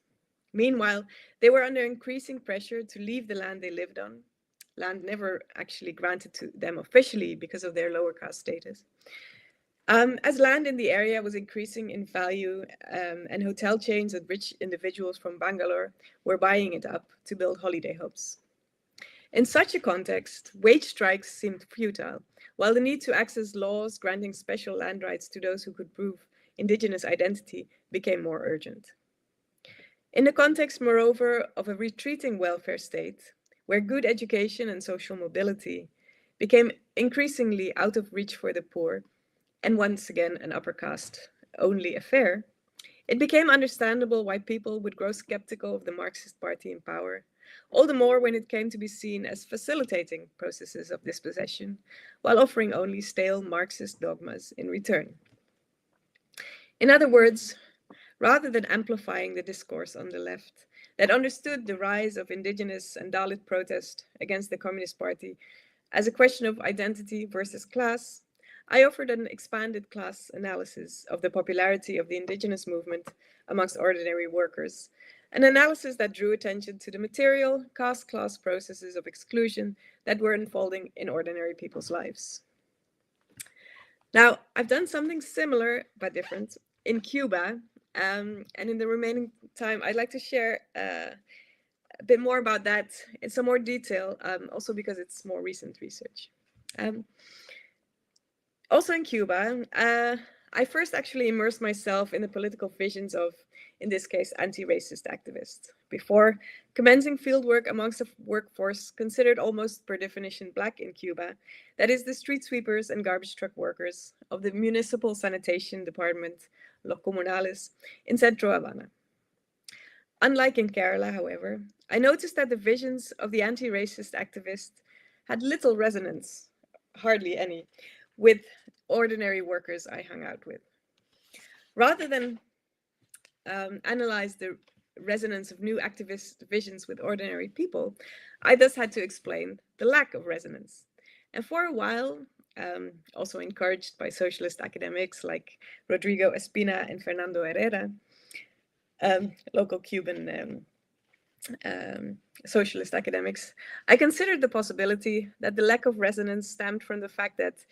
Meanwhile, they were under increasing pressure to leave the land they lived on, land never actually granted to them officially because of their lower caste status. As land in the area was increasing in value, and hotel chains and rich individuals from Bangalore were buying it up to build holiday hubs. In such a context, wage strikes seemed futile, while the need to access laws granting special land rights to those who could prove indigenous identity became more urgent. In the context, moreover, of a retreating welfare state, where good education and social mobility became increasingly out of reach for the poor, and once again an upper caste only affair, it became understandable why people would grow skeptical of the Marxist party in power, all the more when it came to be seen as facilitating processes of dispossession, while offering only stale Marxist dogmas in return. In other words, rather than amplifying the discourse on the left that understood the rise of indigenous and Dalit protest against the Communist Party as a question of identity versus class, I offered an expanded class analysis of the popularity of the indigenous movement amongst ordinary workers, an analysis that drew attention to the material, caste-class processes of exclusion that were unfolding in ordinary people's lives. Now, I've done something similar but different in Cuba, and in the remaining time, I'd like to share a bit more about that in some more detail, also because it's more recent research. Also in Cuba, I first actually immersed myself in the political visions of, in this case, anti-racist activists, before commencing fieldwork amongst a workforce considered almost per definition Black in Cuba, that is the street sweepers and garbage truck workers of the municipal sanitation department, Los Comunales, in Centro Havana. Unlike in Kerala, however, I noticed that the visions of the anti-racist activists had little resonance, hardly any, with ordinary workers I hung out with. Rather than analyze the resonance of new activist visions with ordinary people, I thus had to explain the lack of resonance. And for a while, also encouraged by socialist academics like Rodrigo Espina and Fernando Herrera, local Cuban socialist academics, I considered the possibility that the lack of resonance stemmed from the fact that,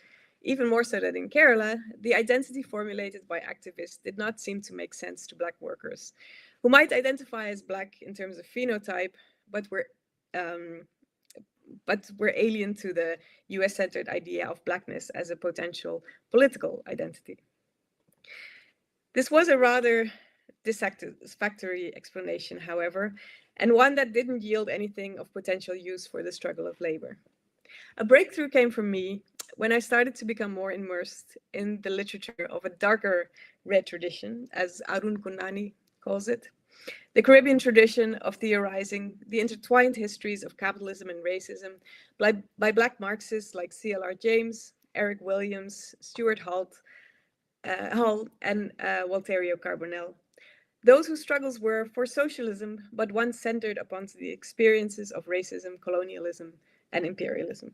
even more so than in Kerala, the identity formulated by activists did not seem to make sense to Black workers, who might identify as Black in terms of phenotype, but were alien to the US-centered idea of Blackness as a potential political identity. This was a rather dissatisfactory explanation, however, and one that didn't yield anything of potential use for the struggle of labor. A breakthrough came from me when I started to become more immersed in the literature of a darker red tradition, as Arun Kunani calls it, the Caribbean tradition of theorizing the intertwined histories of capitalism and racism by Black Marxists like C.L.R. James, Eric Williams, Stuart Hull, and Walterio Carbonell. Those whose struggles were for socialism, but one centered upon the experiences of racism, colonialism, and imperialism.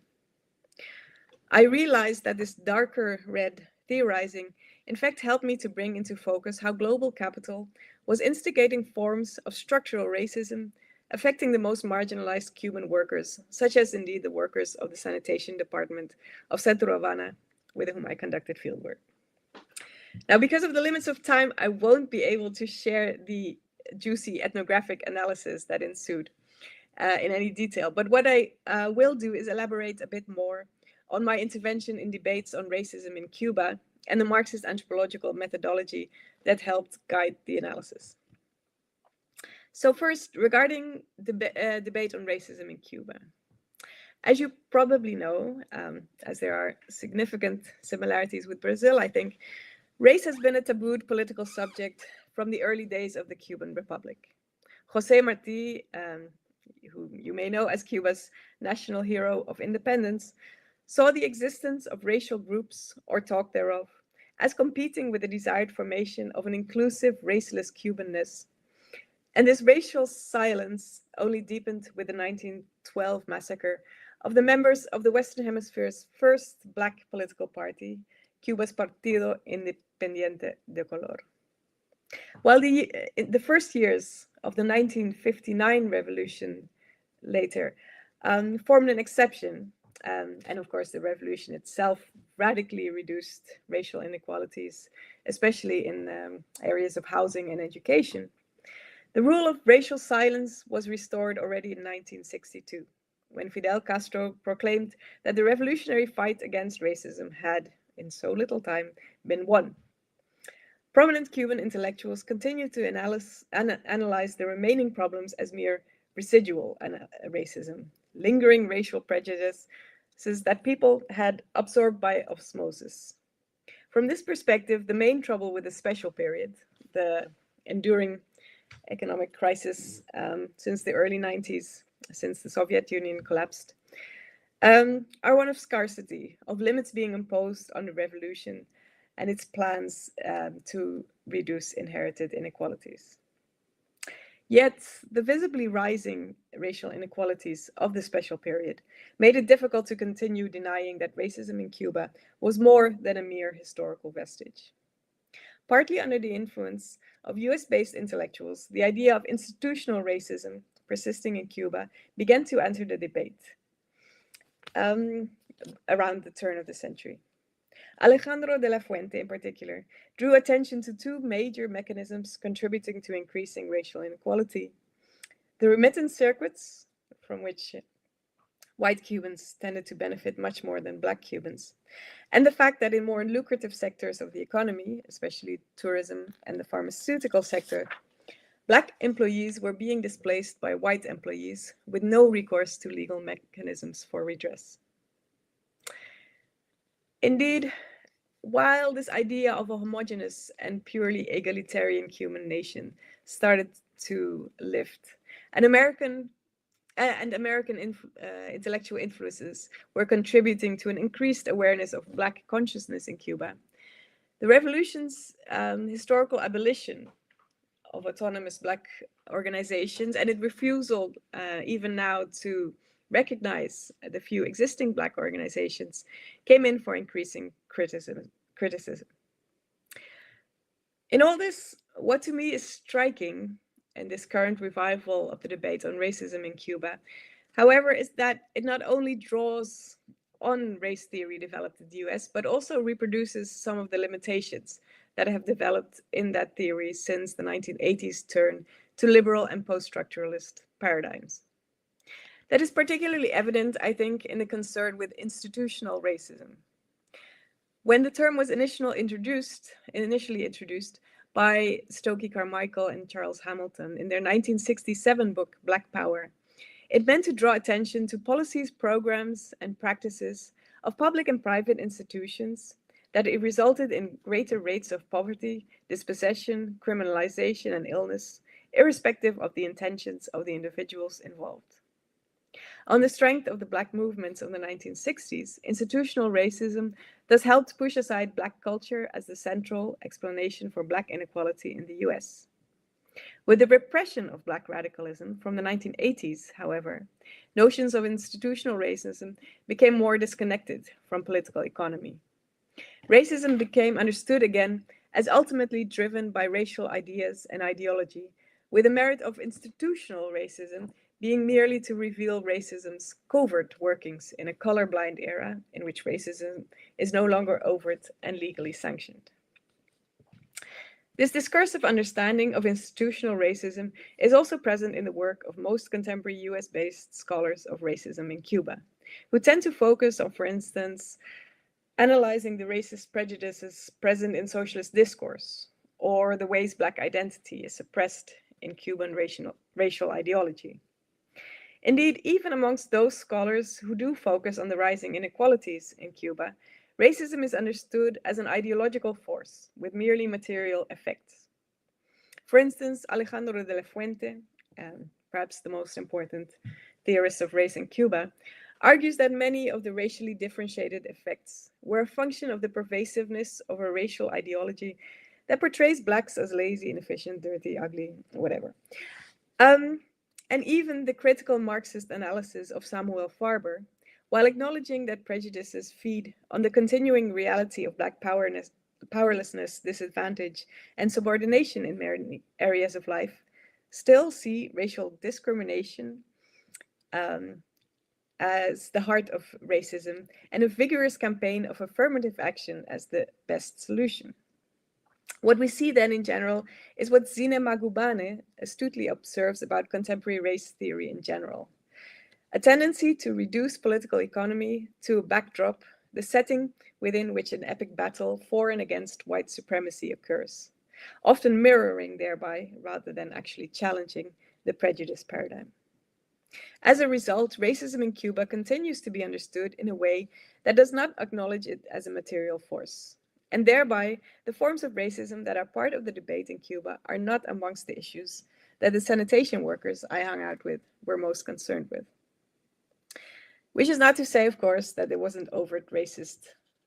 I realized that this darker red theorizing in fact helped me to bring into focus how global capital was instigating forms of structural racism affecting the most marginalized Cuban workers, such as indeed the workers of the sanitation department of Centro Havana, with whom I conducted fieldwork. Now, because of the limits of time, I won't be able to share the juicy ethnographic analysis that ensued in any detail, but what I will do is elaborate a bit more on my intervention in debates on racism in Cuba and the Marxist anthropological methodology that helped guide the analysis. So first, regarding the debate on racism in Cuba. As you probably know, as there are significant similarities with Brazil, I think, race has been a tabooed political subject from the early days of the Cuban Republic. José Martí, who you may know as Cuba's national hero of independence, saw the existence of racial groups, or talk thereof, as competing with the desired formation of an inclusive, raceless Cubanness. And this racial silence only deepened with the 1912 massacre of the members of the Western Hemisphere's first Black political party, Cuba's Partido Independiente de Color. While the first years of the 1959 revolution later formed an exception, and of course the revolution itself radically reduced racial inequalities, especially in areas of housing and education, the rule of racial silence was restored already in 1962, when Fidel Castro proclaimed that the revolutionary fight against racism had, in so little time, been won. Prominent Cuban intellectuals continued to analyze the remaining problems as mere residual racism, lingering racial prejudices that people had absorbed by osmosis. From this perspective, the main trouble with the special period, the enduring economic crisis since the early 90s, since the Soviet Union collapsed, are one of scarcity, of limits being imposed on the revolution and its plans to reduce inherited inequalities. Yet, the visibly rising racial inequalities of the special period made it difficult to continue denying that racism in Cuba was more than a mere historical vestige. Partly under the influence of US-based intellectuals, the idea of institutional racism persisting in Cuba began to enter the debate around the turn of the century. Alejandro de la Fuente, in particular, drew attention to two major mechanisms contributing to increasing racial inequality. The remittance circuits, from which white Cubans tended to benefit much more than black Cubans, and the fact that in more lucrative sectors of the economy, especially tourism and the pharmaceutical sector, black employees were being displaced by white employees with no recourse to legal mechanisms for redress. Indeed, while this idea of a homogeneous and purely egalitarian human nation started to lift, American intellectual influences were contributing to an increased awareness of black consciousness in Cuba, the revolution's historical abolition of autonomous black organizations and its refusal even now to recognize the few existing black organizations came in for increasing criticism. In all this, what to me is striking in this current revival of the debate on racism in Cuba, however, is that it not only draws on race theory developed in the US, but also reproduces some of the limitations that have developed in that theory since the 1980s turn to liberal and post-structuralist paradigms. That is particularly evident, I think, in the concern with institutional racism. When the term was initially introduced by Stokely Carmichael and Charles Hamilton in their 1967 book, Black Power, it meant to draw attention to policies, programs, and practices of public and private institutions that it resulted in greater rates of poverty, dispossession, criminalization, and illness, irrespective of the intentions of the individuals involved. On the strength of the Black movements of the 1960s, institutional racism thus helped push aside Black culture as the central explanation for Black inequality in the US. With the repression of Black radicalism from the 1980s, however, notions of institutional racism became more disconnected from political economy. Racism became understood again as ultimately driven by racial ideas and ideology, with the merit of institutional racism being merely to reveal racism's covert workings in a colorblind era in which racism is no longer overt and legally sanctioned. This discursive understanding of institutional racism is also present in the work of most contemporary US-based scholars of racism in Cuba, who tend to focus on, for instance, analyzing the racist prejudices present in socialist discourse, or the ways Black identity is suppressed in Cuban racial ideology. Indeed, even amongst those scholars who do focus on the rising inequalities in Cuba, racism is understood as an ideological force with merely material effects. For instance, Alejandro de la Fuente, perhaps the most important theorist of race in Cuba, argues that many of the racially differentiated effects were a function of the pervasiveness of a racial ideology that portrays Blacks as lazy, inefficient, dirty, ugly, whatever. And even the critical Marxist analysis of Samuel Farber, while acknowledging that prejudices feed on the continuing reality of Black powerlessness, disadvantage, and subordination in many areas of life, still see racial discrimination as the heart of racism and a vigorous campaign of affirmative action as the best solution. What we see then in general is what Zine Magubane astutely observes about contemporary race theory in general. A tendency to reduce political economy to a backdrop, the setting within which an epic battle for and against white supremacy occurs, often mirroring thereby rather than actually challenging the prejudice paradigm. As a result, racism in Cuba continues to be understood in a way that does not acknowledge it as a material force. And thereby, the forms of racism that are part of the debate in Cuba are not amongst the issues that the sanitation workers I hung out with were most concerned with. Which is not to say, of course, that there wasn't overt racist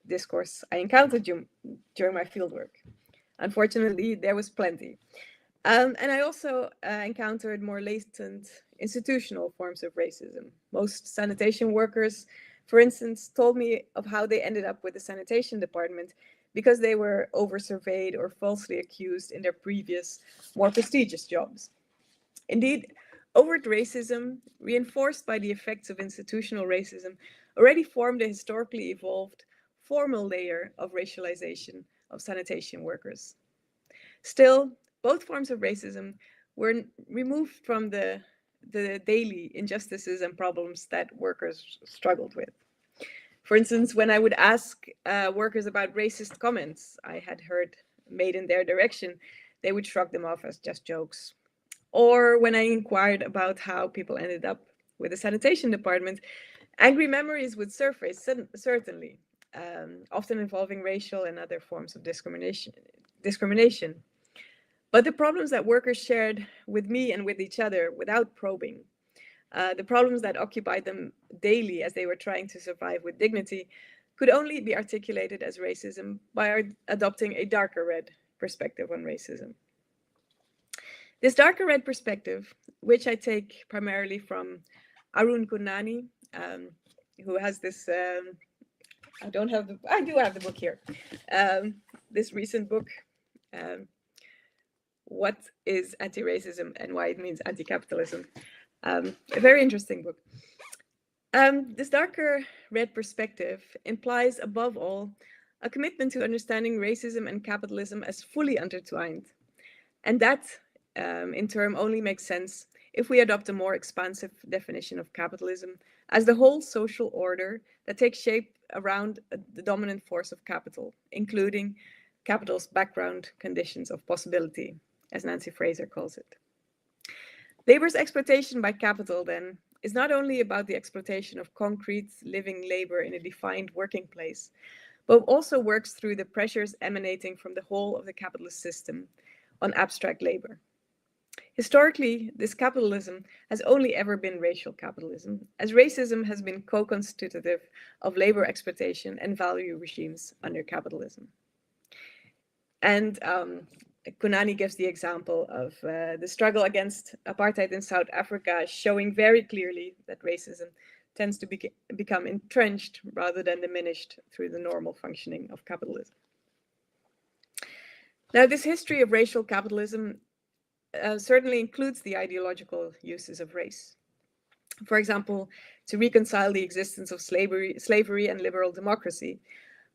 discourse I encountered during my fieldwork. Unfortunately, there was plenty. And I also encountered more latent institutional forms of racism. Most sanitation workers, for instance, told me of how they ended up with the sanitation department because they were over-surveyed or falsely accused in their previous, more prestigious jobs. Indeed, overt racism, reinforced by the effects of institutional racism, already formed a historically evolved formal layer of racialization of sanitation workers. Still, both forms of racism were removed from the the daily injustices and problems that workers struggled with. For instance, when I would ask workers about racist comments I had heard made in their direction, they would shrug them off as just jokes. Or when I inquired about how people ended up with the sanitation department, angry memories would surface, certainly, often involving racial and other forms of discrimination. But the problems that workers shared with me and with each other without probing, the problems that occupied them daily as they were trying to survive with dignity, could only be articulated as racism by adopting a darker red perspective on racism. This darker red perspective, which I take primarily from Arun Kunani, who has this, I do have the book here, this recent book, What is Anti-Racism and Why It Means Anti-Capitalism. A very interesting book. This darker red perspective implies, above all, a commitment to understanding racism and capitalism as fully intertwined. And that, in turn, only makes sense if we adopt a more expansive definition of capitalism as the whole social order that takes shape around the dominant force of capital, including capital's background conditions of possibility, as Nancy Fraser calls it. Labor's exploitation by capital, then, is not only about the exploitation of concrete living labor in a defined working place, but also works through the pressures emanating from the whole of the capitalist system on abstract labor. Historically, this capitalism has only ever been racial capitalism, as racism has been co-constitutive of labor exploitation and value regimes under capitalism. And Kunani gives the example of the struggle against apartheid in South Africa, showing very clearly that racism tends to become entrenched rather than diminished through the normal functioning of capitalism. Now, this history of racial capitalism certainly includes the ideological uses of race. For example, to reconcile the existence of slavery and liberal democracy,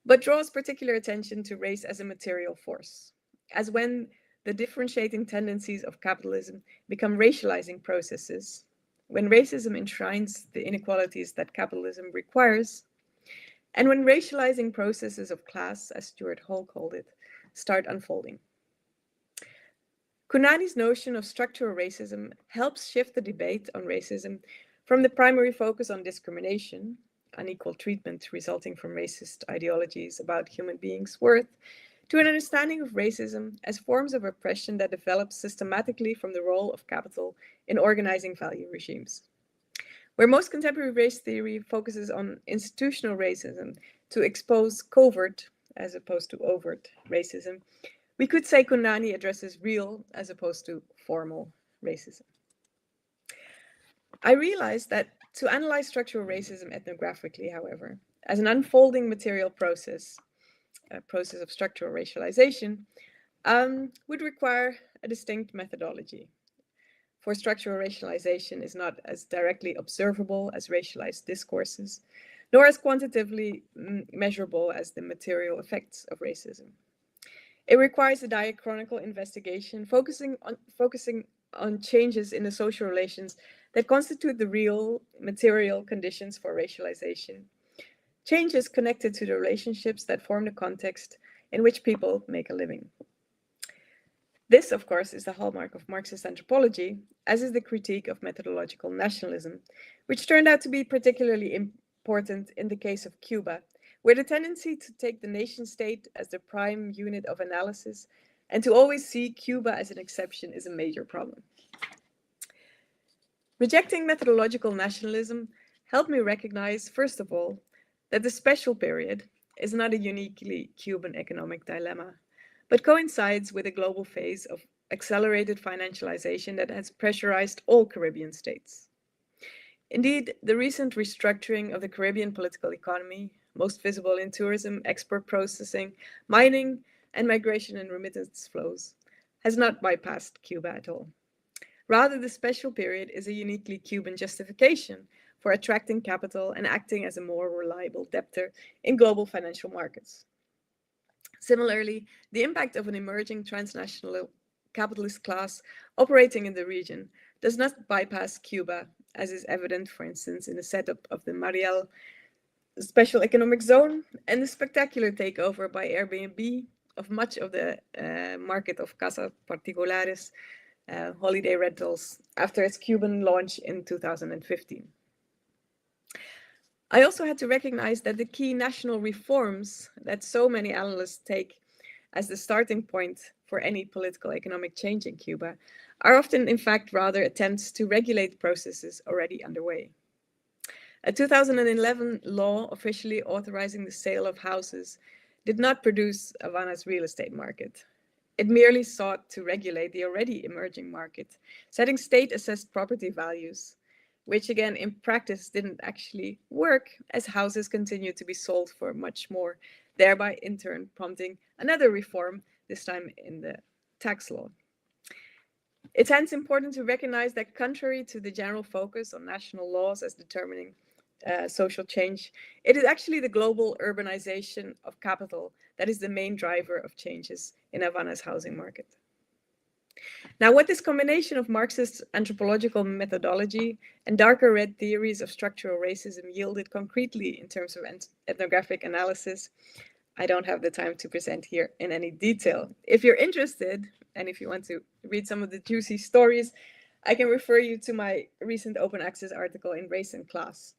but draws particular attention to race as a material force, as when the differentiating tendencies of capitalism become racializing processes, when racism enshrines the inequalities that capitalism requires, and when racializing processes of class, as Stuart Hall called it, start unfolding. Kunani's notion of structural racism helps shift the debate on racism from the primary focus on discrimination, unequal treatment resulting from racist ideologies about human beings' worth, to an understanding of racism as forms of oppression that develop systematically from the role of capital in organizing value regimes. Where most contemporary race theory focuses on institutional racism to expose covert, as opposed to overt, racism, we could say Kunani addresses real as opposed to formal racism. I realized that to analyze structural racism ethnographically, however, as an unfolding material process, a process of structural racialization, would require a distinct methodology. For structural racialization is not as directly observable as racialized discourses, nor as quantitatively measurable as the material effects of racism. It requires a diachronical investigation focusing on changes in the social relations that constitute the real material conditions for racialization, changes connected to the relationships that form the context in which people make a living. This, of course, is the hallmark of Marxist anthropology, as is the critique of methodological nationalism, which turned out to be particularly important in the case of Cuba, where the tendency to take the nation state as the prime unit of analysis and to always see Cuba as an exception is a major problem. Rejecting methodological nationalism helped me recognize, first of all, that the special period is not a uniquely Cuban economic dilemma, but coincides with a global phase of accelerated financialization that has pressurized all Caribbean states. Indeed, the recent restructuring of the Caribbean political economy, most visible in tourism, export processing, mining, and migration and remittance flows, has not bypassed Cuba at all. Rather, the special period is a uniquely Cuban justification for attracting capital and acting as a more reliable debtor in global financial markets. Similarly, the impact of an emerging transnational capitalist class operating in the region does not bypass Cuba, as is evident, for instance, in the setup of the Mariel Special Economic Zone and the spectacular takeover by Airbnb of much of the market of Casas Particulares, holiday rentals, after its Cuban launch in 2015. I also had to recognize that the key national reforms that so many analysts take as the starting point for any political economic change in Cuba are often, in fact, rather attempts to regulate processes already underway. A 2011 law officially authorizing the sale of houses did not produce Havana's real estate market. It merely sought to regulate the already emerging market, setting state-assessed property values, which again in practice didn't actually work, as houses continued to be sold for much more, thereby in turn prompting another reform, this time in the tax law. It's hence important to recognize that contrary to the general focus on national laws as determining social change, it is actually the global urbanization of capital that is the main driver of changes in Havana's housing market. Now, what this combination of Marxist anthropological methodology and darker red theories of structural racism yielded concretely in terms of ethnographic analysis, I don't have the time to present here in any detail. If you're interested, and if you want to read some of the juicy stories, I can refer you to my recent open access article in Race and Class.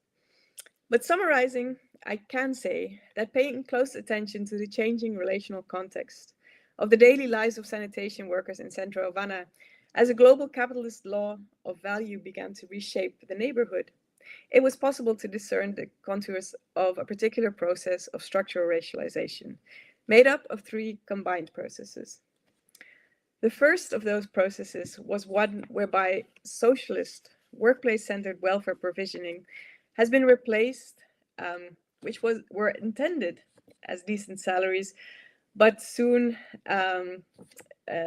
But summarizing, I can say that paying close attention to the changing relational context of the daily lives of sanitation workers in Centro Havana, as a global capitalist law of value began to reshape the neighborhood, it was possible to discern the contours of a particular process of structural racialization, made up of three combined processes. The first of those processes was one whereby socialist, workplace-centered welfare provisioning has been replaced, which were intended as decent salaries, but soon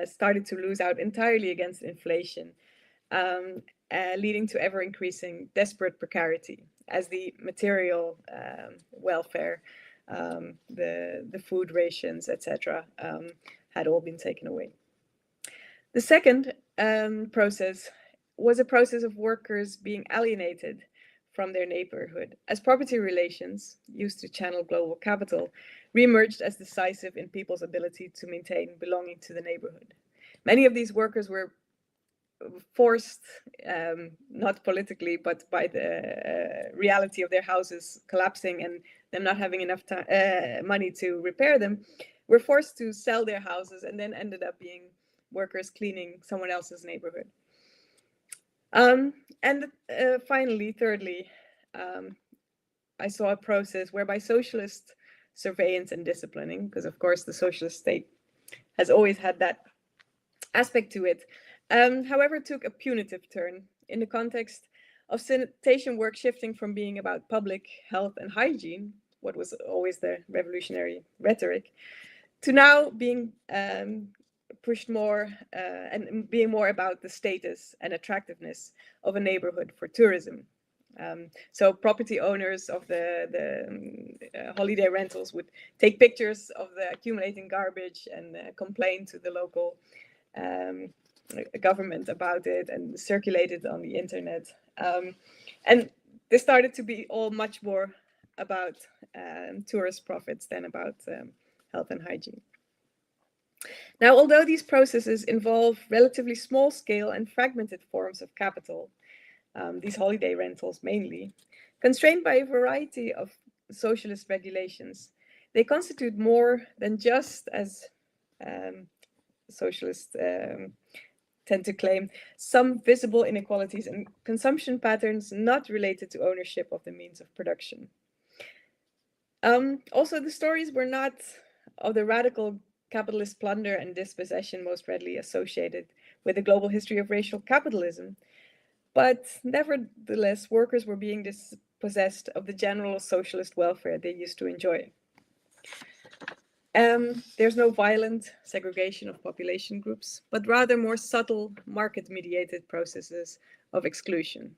started to lose out entirely against inflation, leading to ever-increasing desperate precarity as the material welfare, the food rations, etc., had all been taken away. The second process was a process of workers being alienated from their neighborhood, as property relations, used to channel global capital, reemerged as decisive in people's ability to maintain belonging to the neighborhood. Many of these workers were forced, not politically, but by the reality of their houses collapsing and them not having enough money to repair them, were forced to sell their houses and then ended up being workers cleaning someone else's neighborhood. Finally, thirdly, I saw a process whereby socialist surveillance and disciplining, because of course the socialist state has always had that aspect to it, however, took a punitive turn in the context of sanitation work shifting from being about public health and hygiene, what was always the revolutionary rhetoric, to now being pushed more and being more about the status and attractiveness of a neighborhood for tourism. So property owners of the holiday rentals would take pictures of the accumulating garbage and complain to the local government about it and circulate it on the internet. And this started to be all much more about tourist profits than about health and hygiene. Now, although these processes involve relatively small scale and fragmented forms of capital, these holiday rentals mainly, constrained by a variety of socialist regulations, they constitute more than just, as socialists tend to claim, some visible inequalities and consumption patterns not related to ownership of the means of production. Also, the stories were not of the radical capitalist plunder and dispossession most readily associated with the global history of racial capitalism, but nevertheless, workers were being dispossessed of the general socialist welfare they used to enjoy. There's no violent segregation of population groups, but rather more subtle market-mediated processes of exclusion.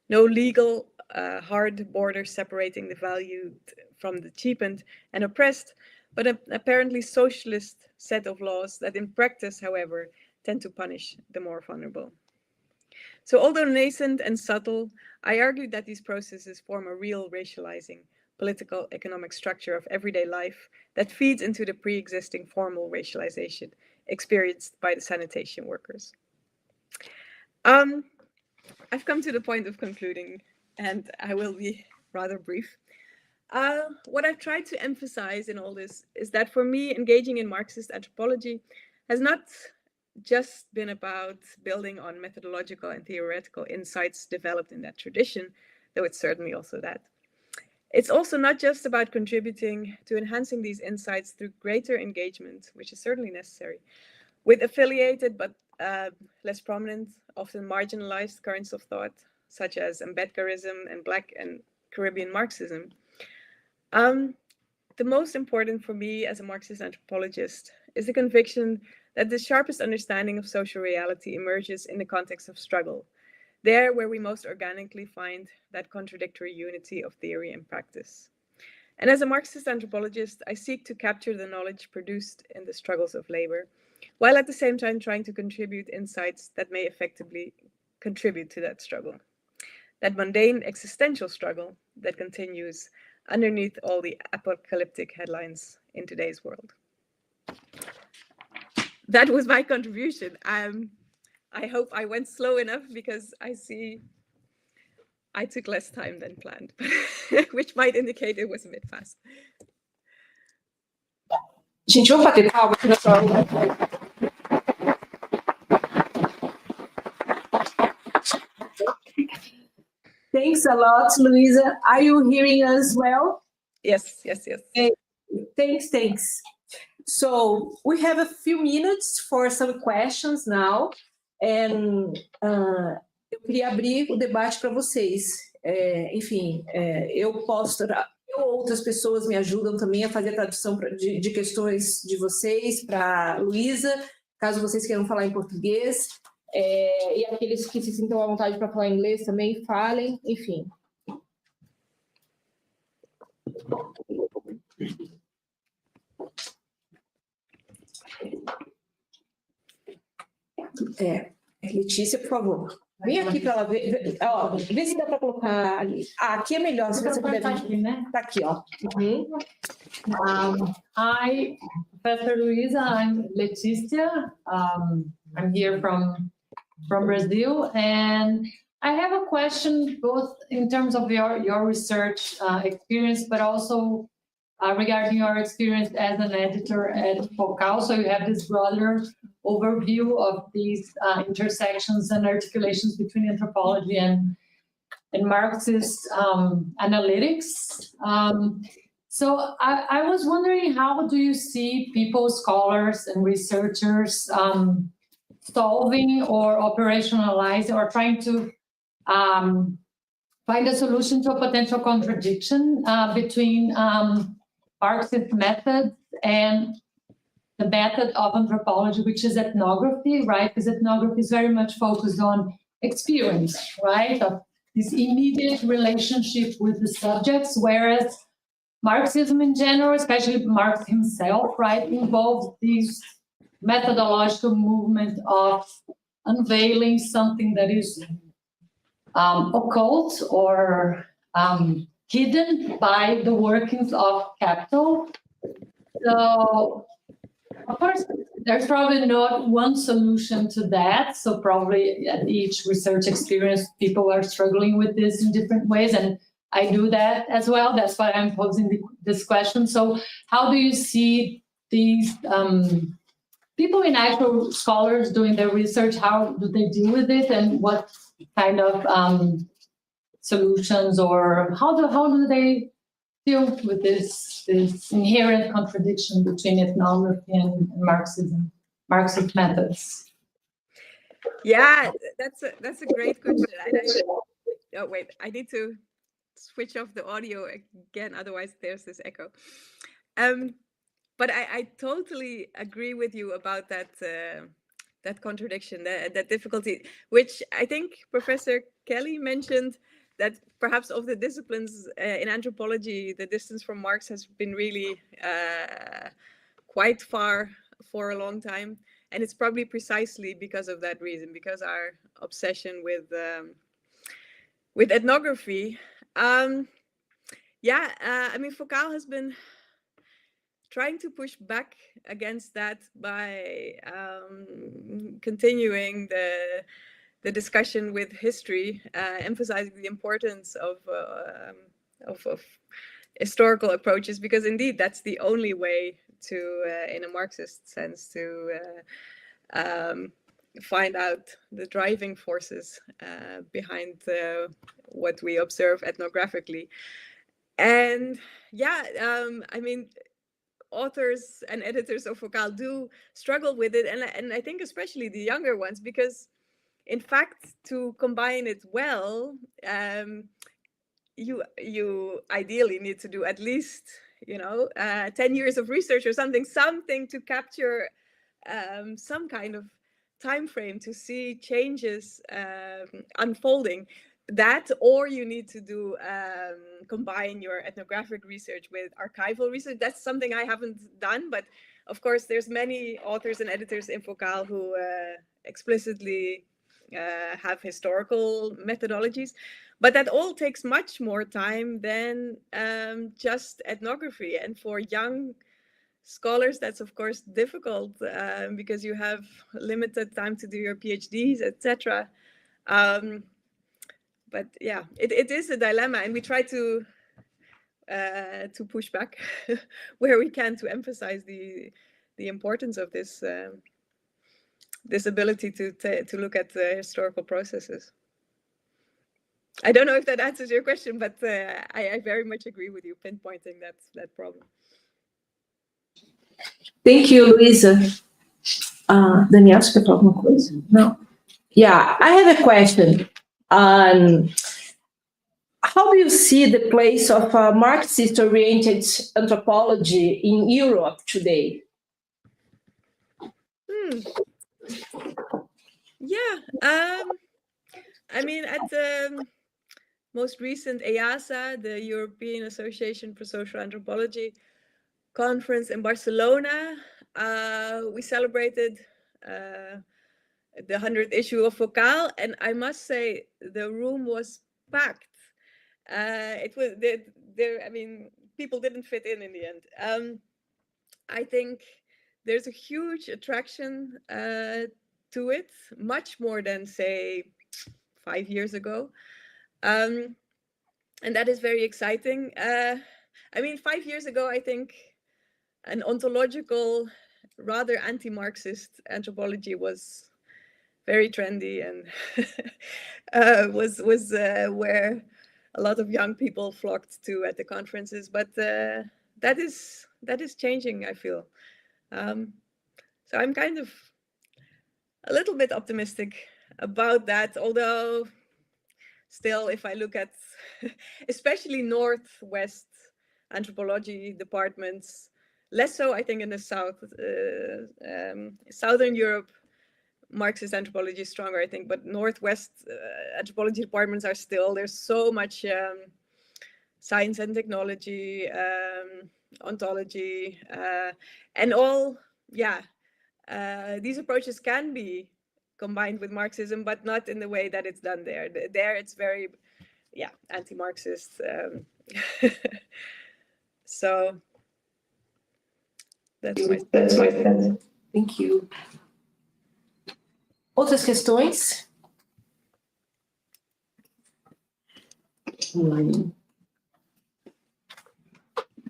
No legal hard border separating the valued from the cheapened and oppressed, but an apparently socialist set of laws that in practice, however, tend to punish the more vulnerable. So although nascent and subtle, I argue that these processes form a real racializing political economic structure of everyday life that feeds into the pre-existing formal racialization experienced by the sanitation workers. I've come to the point of concluding, and I will be rather brief. What I've tried to emphasize in all this is that for me, engaging in Marxist anthropology has not just been about building on methodological and theoretical insights developed in that tradition, though it's certainly also that. It's also not just about contributing to enhancing these insights through greater engagement, which is certainly necessary, with affiliated but less prominent, often marginalized currents of thought, such as Embedcarism and Black and Caribbean Marxism. The most important for me as a Marxist anthropologist is the conviction that the sharpest understanding of social reality emerges in the context of struggle, there where we most organically find that contradictory unity of theory and practice. And as a Marxist anthropologist, I seek to capture the knowledge produced in the struggles of labor, while at the same time trying to contribute insights that may effectively contribute to that struggle, that mundane existential struggle that continues underneath all the apocalyptic headlines in today's world. That was my contribution. I hope I went slow enough because I see I took less time than planned, which might indicate it was a bit fast. Gente, vamos bater palma aqui na sua aula. Thanks a lot, Luisa. Are you hearing us well? Yes. Thanks. So we have a few minutes for some questions now. And eu queria abrir o debate para vocês. Eu outras pessoas me ajudam também a fazer a tradução de questões de vocês para Luisa, caso vocês queiram falar em português. E aqueles que se sintam à vontade para falar inglês também falem, enfim. Letícia, por favor. Vem aqui para ela ver. Ó, vê se dá para colocar ali. Aqui é melhor, se você puder vir. Aqui, né? Tá aqui, ó. Hi, Professor Luisa. I'm Letícia. I'm here from Brazil, and I have a question both in terms of your research experience, but also regarding your experience as an editor at Focal. So you have this broader overview of these intersections and articulations between anthropology and Marxist analytics. So I was wondering, how do you see people, scholars and researchers solving or operationalizing or trying to find a solution to a potential contradiction between Marxist methods and the method of anthropology, which is ethnography, right? Because ethnography is very much focused on experience, right? Of this immediate relationship with the subjects, whereas Marxism in general, especially Marx himself, right, involves this methodological movement of unveiling something that is occult or hidden by the workings of capital. So, of course, there's probably not one solution to that. So probably at each research experience, people are struggling with this in different ways. And I do that as well. That's why I'm posing this question. So how do you see these people in actual scholars doing their research? How do they deal with it? And what kind of solutions, or how do they deal with this inherent contradiction between ethnography and Marxist methods? Yeah, that's a great question. Oh wait, I need to switch off the audio again, otherwise there's this echo. But I totally agree with you about that that contradiction, that difficulty, which I think Professor Kelly mentioned, that perhaps of the disciplines in anthropology, the distance from Marx has been really quite far for a long time. and it's probably precisely because of that reason, because our obsession with ethnography. I mean, Foucault has been trying to push back against that by continuing the discussion with history, emphasizing the importance of historical approaches, because indeed that's the only way to, in a Marxist sense, to find out the driving forces behind what we observe ethnographically. And I mean, authors and editors of Foucault do struggle with it, and I think especially the younger ones, because in fact, to combine it well, you ideally need to do at least 10 years of research or something to capture some kind of time frame to see changes unfolding. That, or you need to do combine your ethnographic research with archival research. That's something I haven't done, but of course there's many authors and editors in Foucault who explicitly have historical methodologies, but that all takes much more time than just ethnography. And for young scholars, that's of course difficult because you have limited time to do your PhDs, etc. But yeah, it is a dilemma, and we try to push back where we can to emphasize the importance of this this ability to look at the historical processes. I don't know if that answers your question, but I very much agree with you pinpointing that problem. Thank you, Luisa. Daniel, você quer falar alguma coisa? No. Yeah, I have a question. How do you see the place of Marxist-oriented anthropology in Europe today? I mean, at the most recent EASA, the European Association for Social Anthropology conference in Barcelona, we celebrated the 100th issue of Foucault, and I must say the room was packed. It was there. I mean, people didn't fit in the end. I think there's a huge attraction to it, much more than say 5 years ago, and that is very exciting. I mean, 5 years ago, I think an ontological, rather anti-Marxist anthropology was very trendy and was where a lot of young people flocked to at the conferences. But that is changing, I feel. So I'm kind of a little bit optimistic about that, although still, if I look at especially Northwest anthropology departments, less so I think in the South, Southern Europe, Marxist anthropology is stronger, I think, but Northwest anthropology departments are still, there's so much science and technology, ontology, and all, these approaches can be combined with Marxism, but not in the way that it's done there. There it's very, anti-Marxist. So that's my stance. Thank you. Outras questões?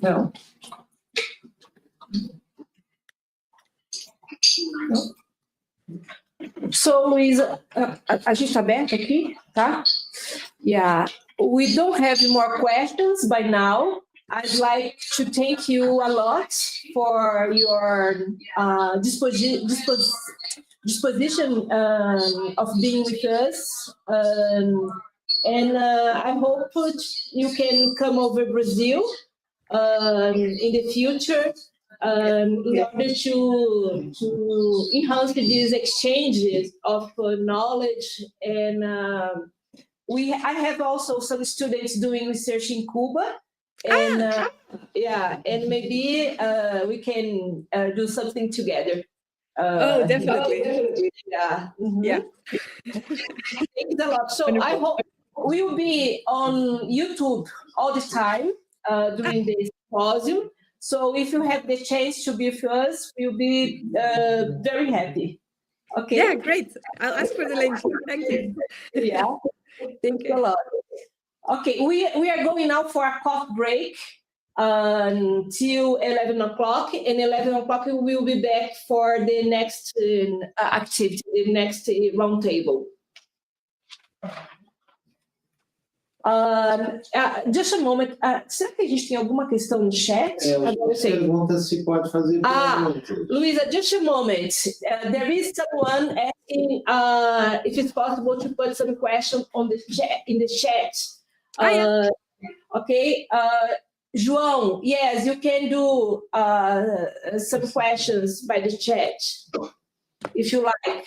Não. So, Luisa, a gente está aberto aqui, tá? Yeah, we don't have more questions by now. I'd like to thank you a lot for your disposition of being with us. And I hope you can come over Brazil in the future in order to enhance these exchanges of knowledge. And I have also some students doing research in Cuba. And and maybe we can do something together. Oh, definitely. Yeah. Mhm. Yeah. Thanks a lot. So I hope we will be on YouTube all the time during the symposium. So if you have the chance to be with us, we'll be very happy. Okay. Yeah, great. I'll ask for the link. Thank you. Yeah. Thanks a lot. Okay, we are going now for a coffee break until 11 o'clock. And 11 o'clock, we will be back for the next activity, the next roundtable. Just a moment. Será que a gente tem alguma questão no chat? Pergunta se pode fazer perguntas. Luisa, just a moment. There is someone asking if it's possible to put some questions on the chat, in the chat. Yeah. Okay. João, yes, you can do some questions by the chat if you like.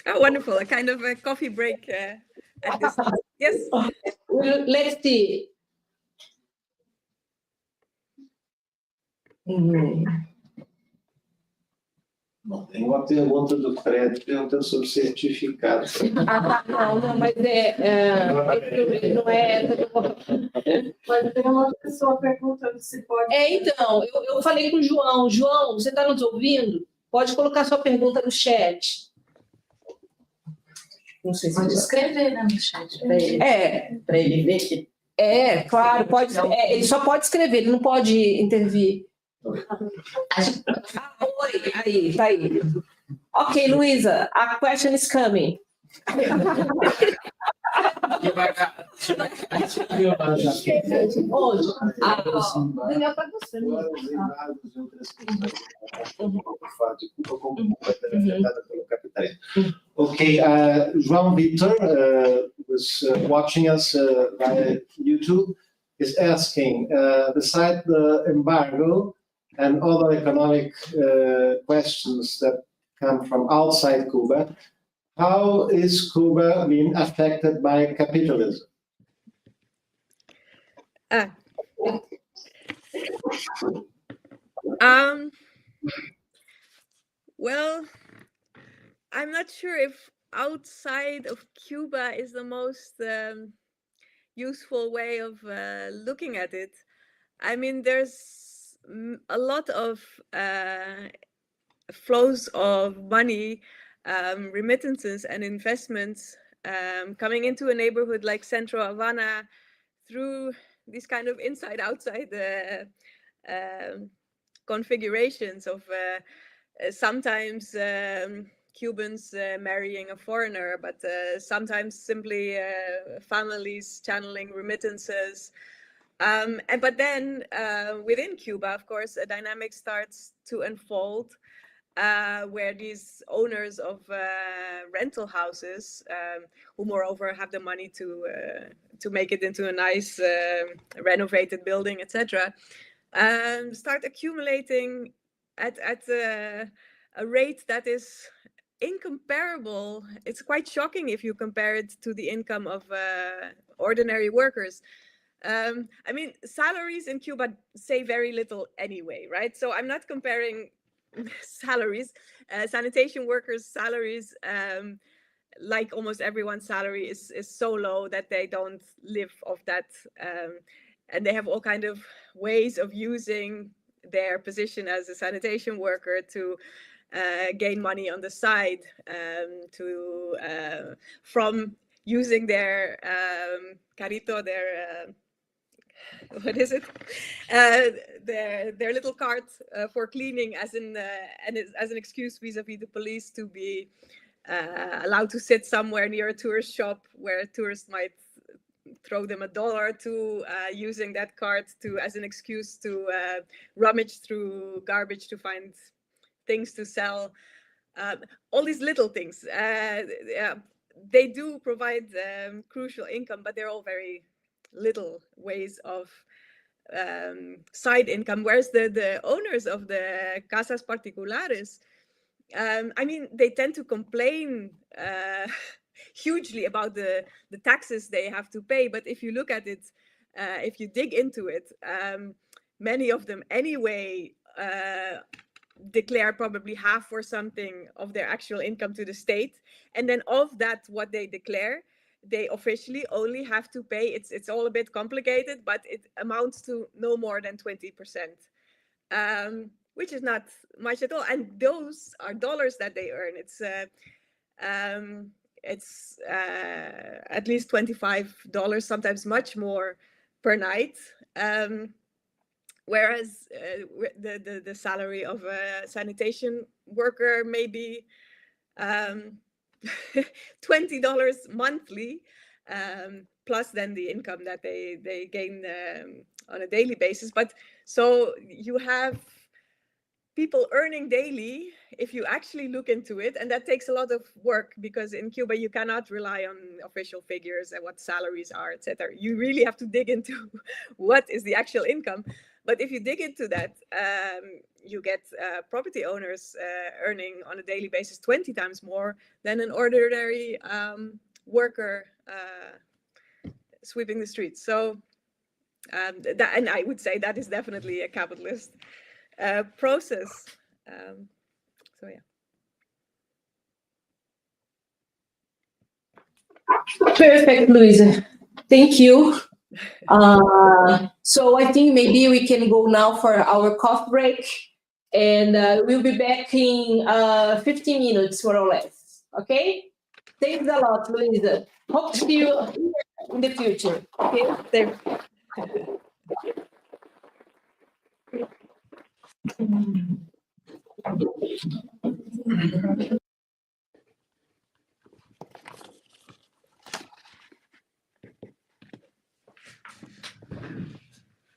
Oh, wonderful. A kind of a coffee break at this time. Yes. Let's see. Bom, tem uma pergunta do Fred perguntando sobre certificado. Não, mas não é. Mas tem uma pessoa perguntando se pode. Então, eu falei com o João. João, você está nos ouvindo? Pode colocar sua pergunta no chat. Não sei se Pode escrever, né, no chat. Para ele ver que. Claro, pode. Ele só pode escrever, ele não pode intervir. Oi, aí, tá aí. Okay, Luisa, a question is coming. Onde? Daniel, para você. Okay, João Vitor was watching us via YouTube, is asking, beside the embargo and other economic questions that come from outside Cuba, how is Cuba being affected by capitalism? Well, I'm not sure if outside of Cuba is the most useful way of looking at it. I mean, there's a lot of flows of money, remittances and investments coming into a neighborhood like Centro Havana through these kind of inside-outside configurations of sometimes Cubans marrying a foreigner, but sometimes simply families channeling remittances. But then within Cuba, of course, a dynamic starts to unfold where these owners of rental houses, who moreover have the money to make it into a nice renovated building, etc., start accumulating at a rate that is incomparable. It's quite shocking if you compare it to the income of ordinary workers. I mean, salaries in Cuba say very little anyway, right? So I'm not comparing salaries. Sanitation workers' salaries, like almost everyone's salary, is so low that they don't live off that. And they have all kind of ways of using their position as a sanitation worker to gain money on the side, from using their carrito, their what is it? Their little cart for cleaning as an excuse vis-a-vis the police to be allowed to sit somewhere near a tourist shop where tourists might throw them $1, to using that cart as an excuse to rummage through garbage to find things to sell. All these little things, they do provide crucial income, but they're all very little ways of side income. Whereas the owners of the casas particulares, I mean, they tend to complain hugely about the taxes they have to pay. But if you look at it, if you dig into it, many of them anyway declare probably half or something of their actual income to the state, and then of that what they declare, they officially only have to pay, it's all a bit complicated, but it amounts to no more than 20%, which is not much at all. And those are dollars that they earn. It's at least $25, sometimes much more per night. Whereas the salary of a sanitation worker may be $20 monthly, plus then the income that they gain on a daily basis. But so you have people earning daily, if you actually look into it, and that takes a lot of work, because in Cuba you cannot rely on official figures and what salaries are, etc. You really have to dig into what is the actual income. But if you dig into that, you get property owners earning on a daily basis 20 times more than an ordinary worker sweeping the streets. So, and I would say that is definitely a capitalist process. So yeah. Perfect, Luisa. Thank you. So I think maybe we can go now for our coffee break, and we'll be back in 15 minutes, more or less. Okay? Thanks a lot, Luisa. Hope to see you in the future. Okay? Thanks.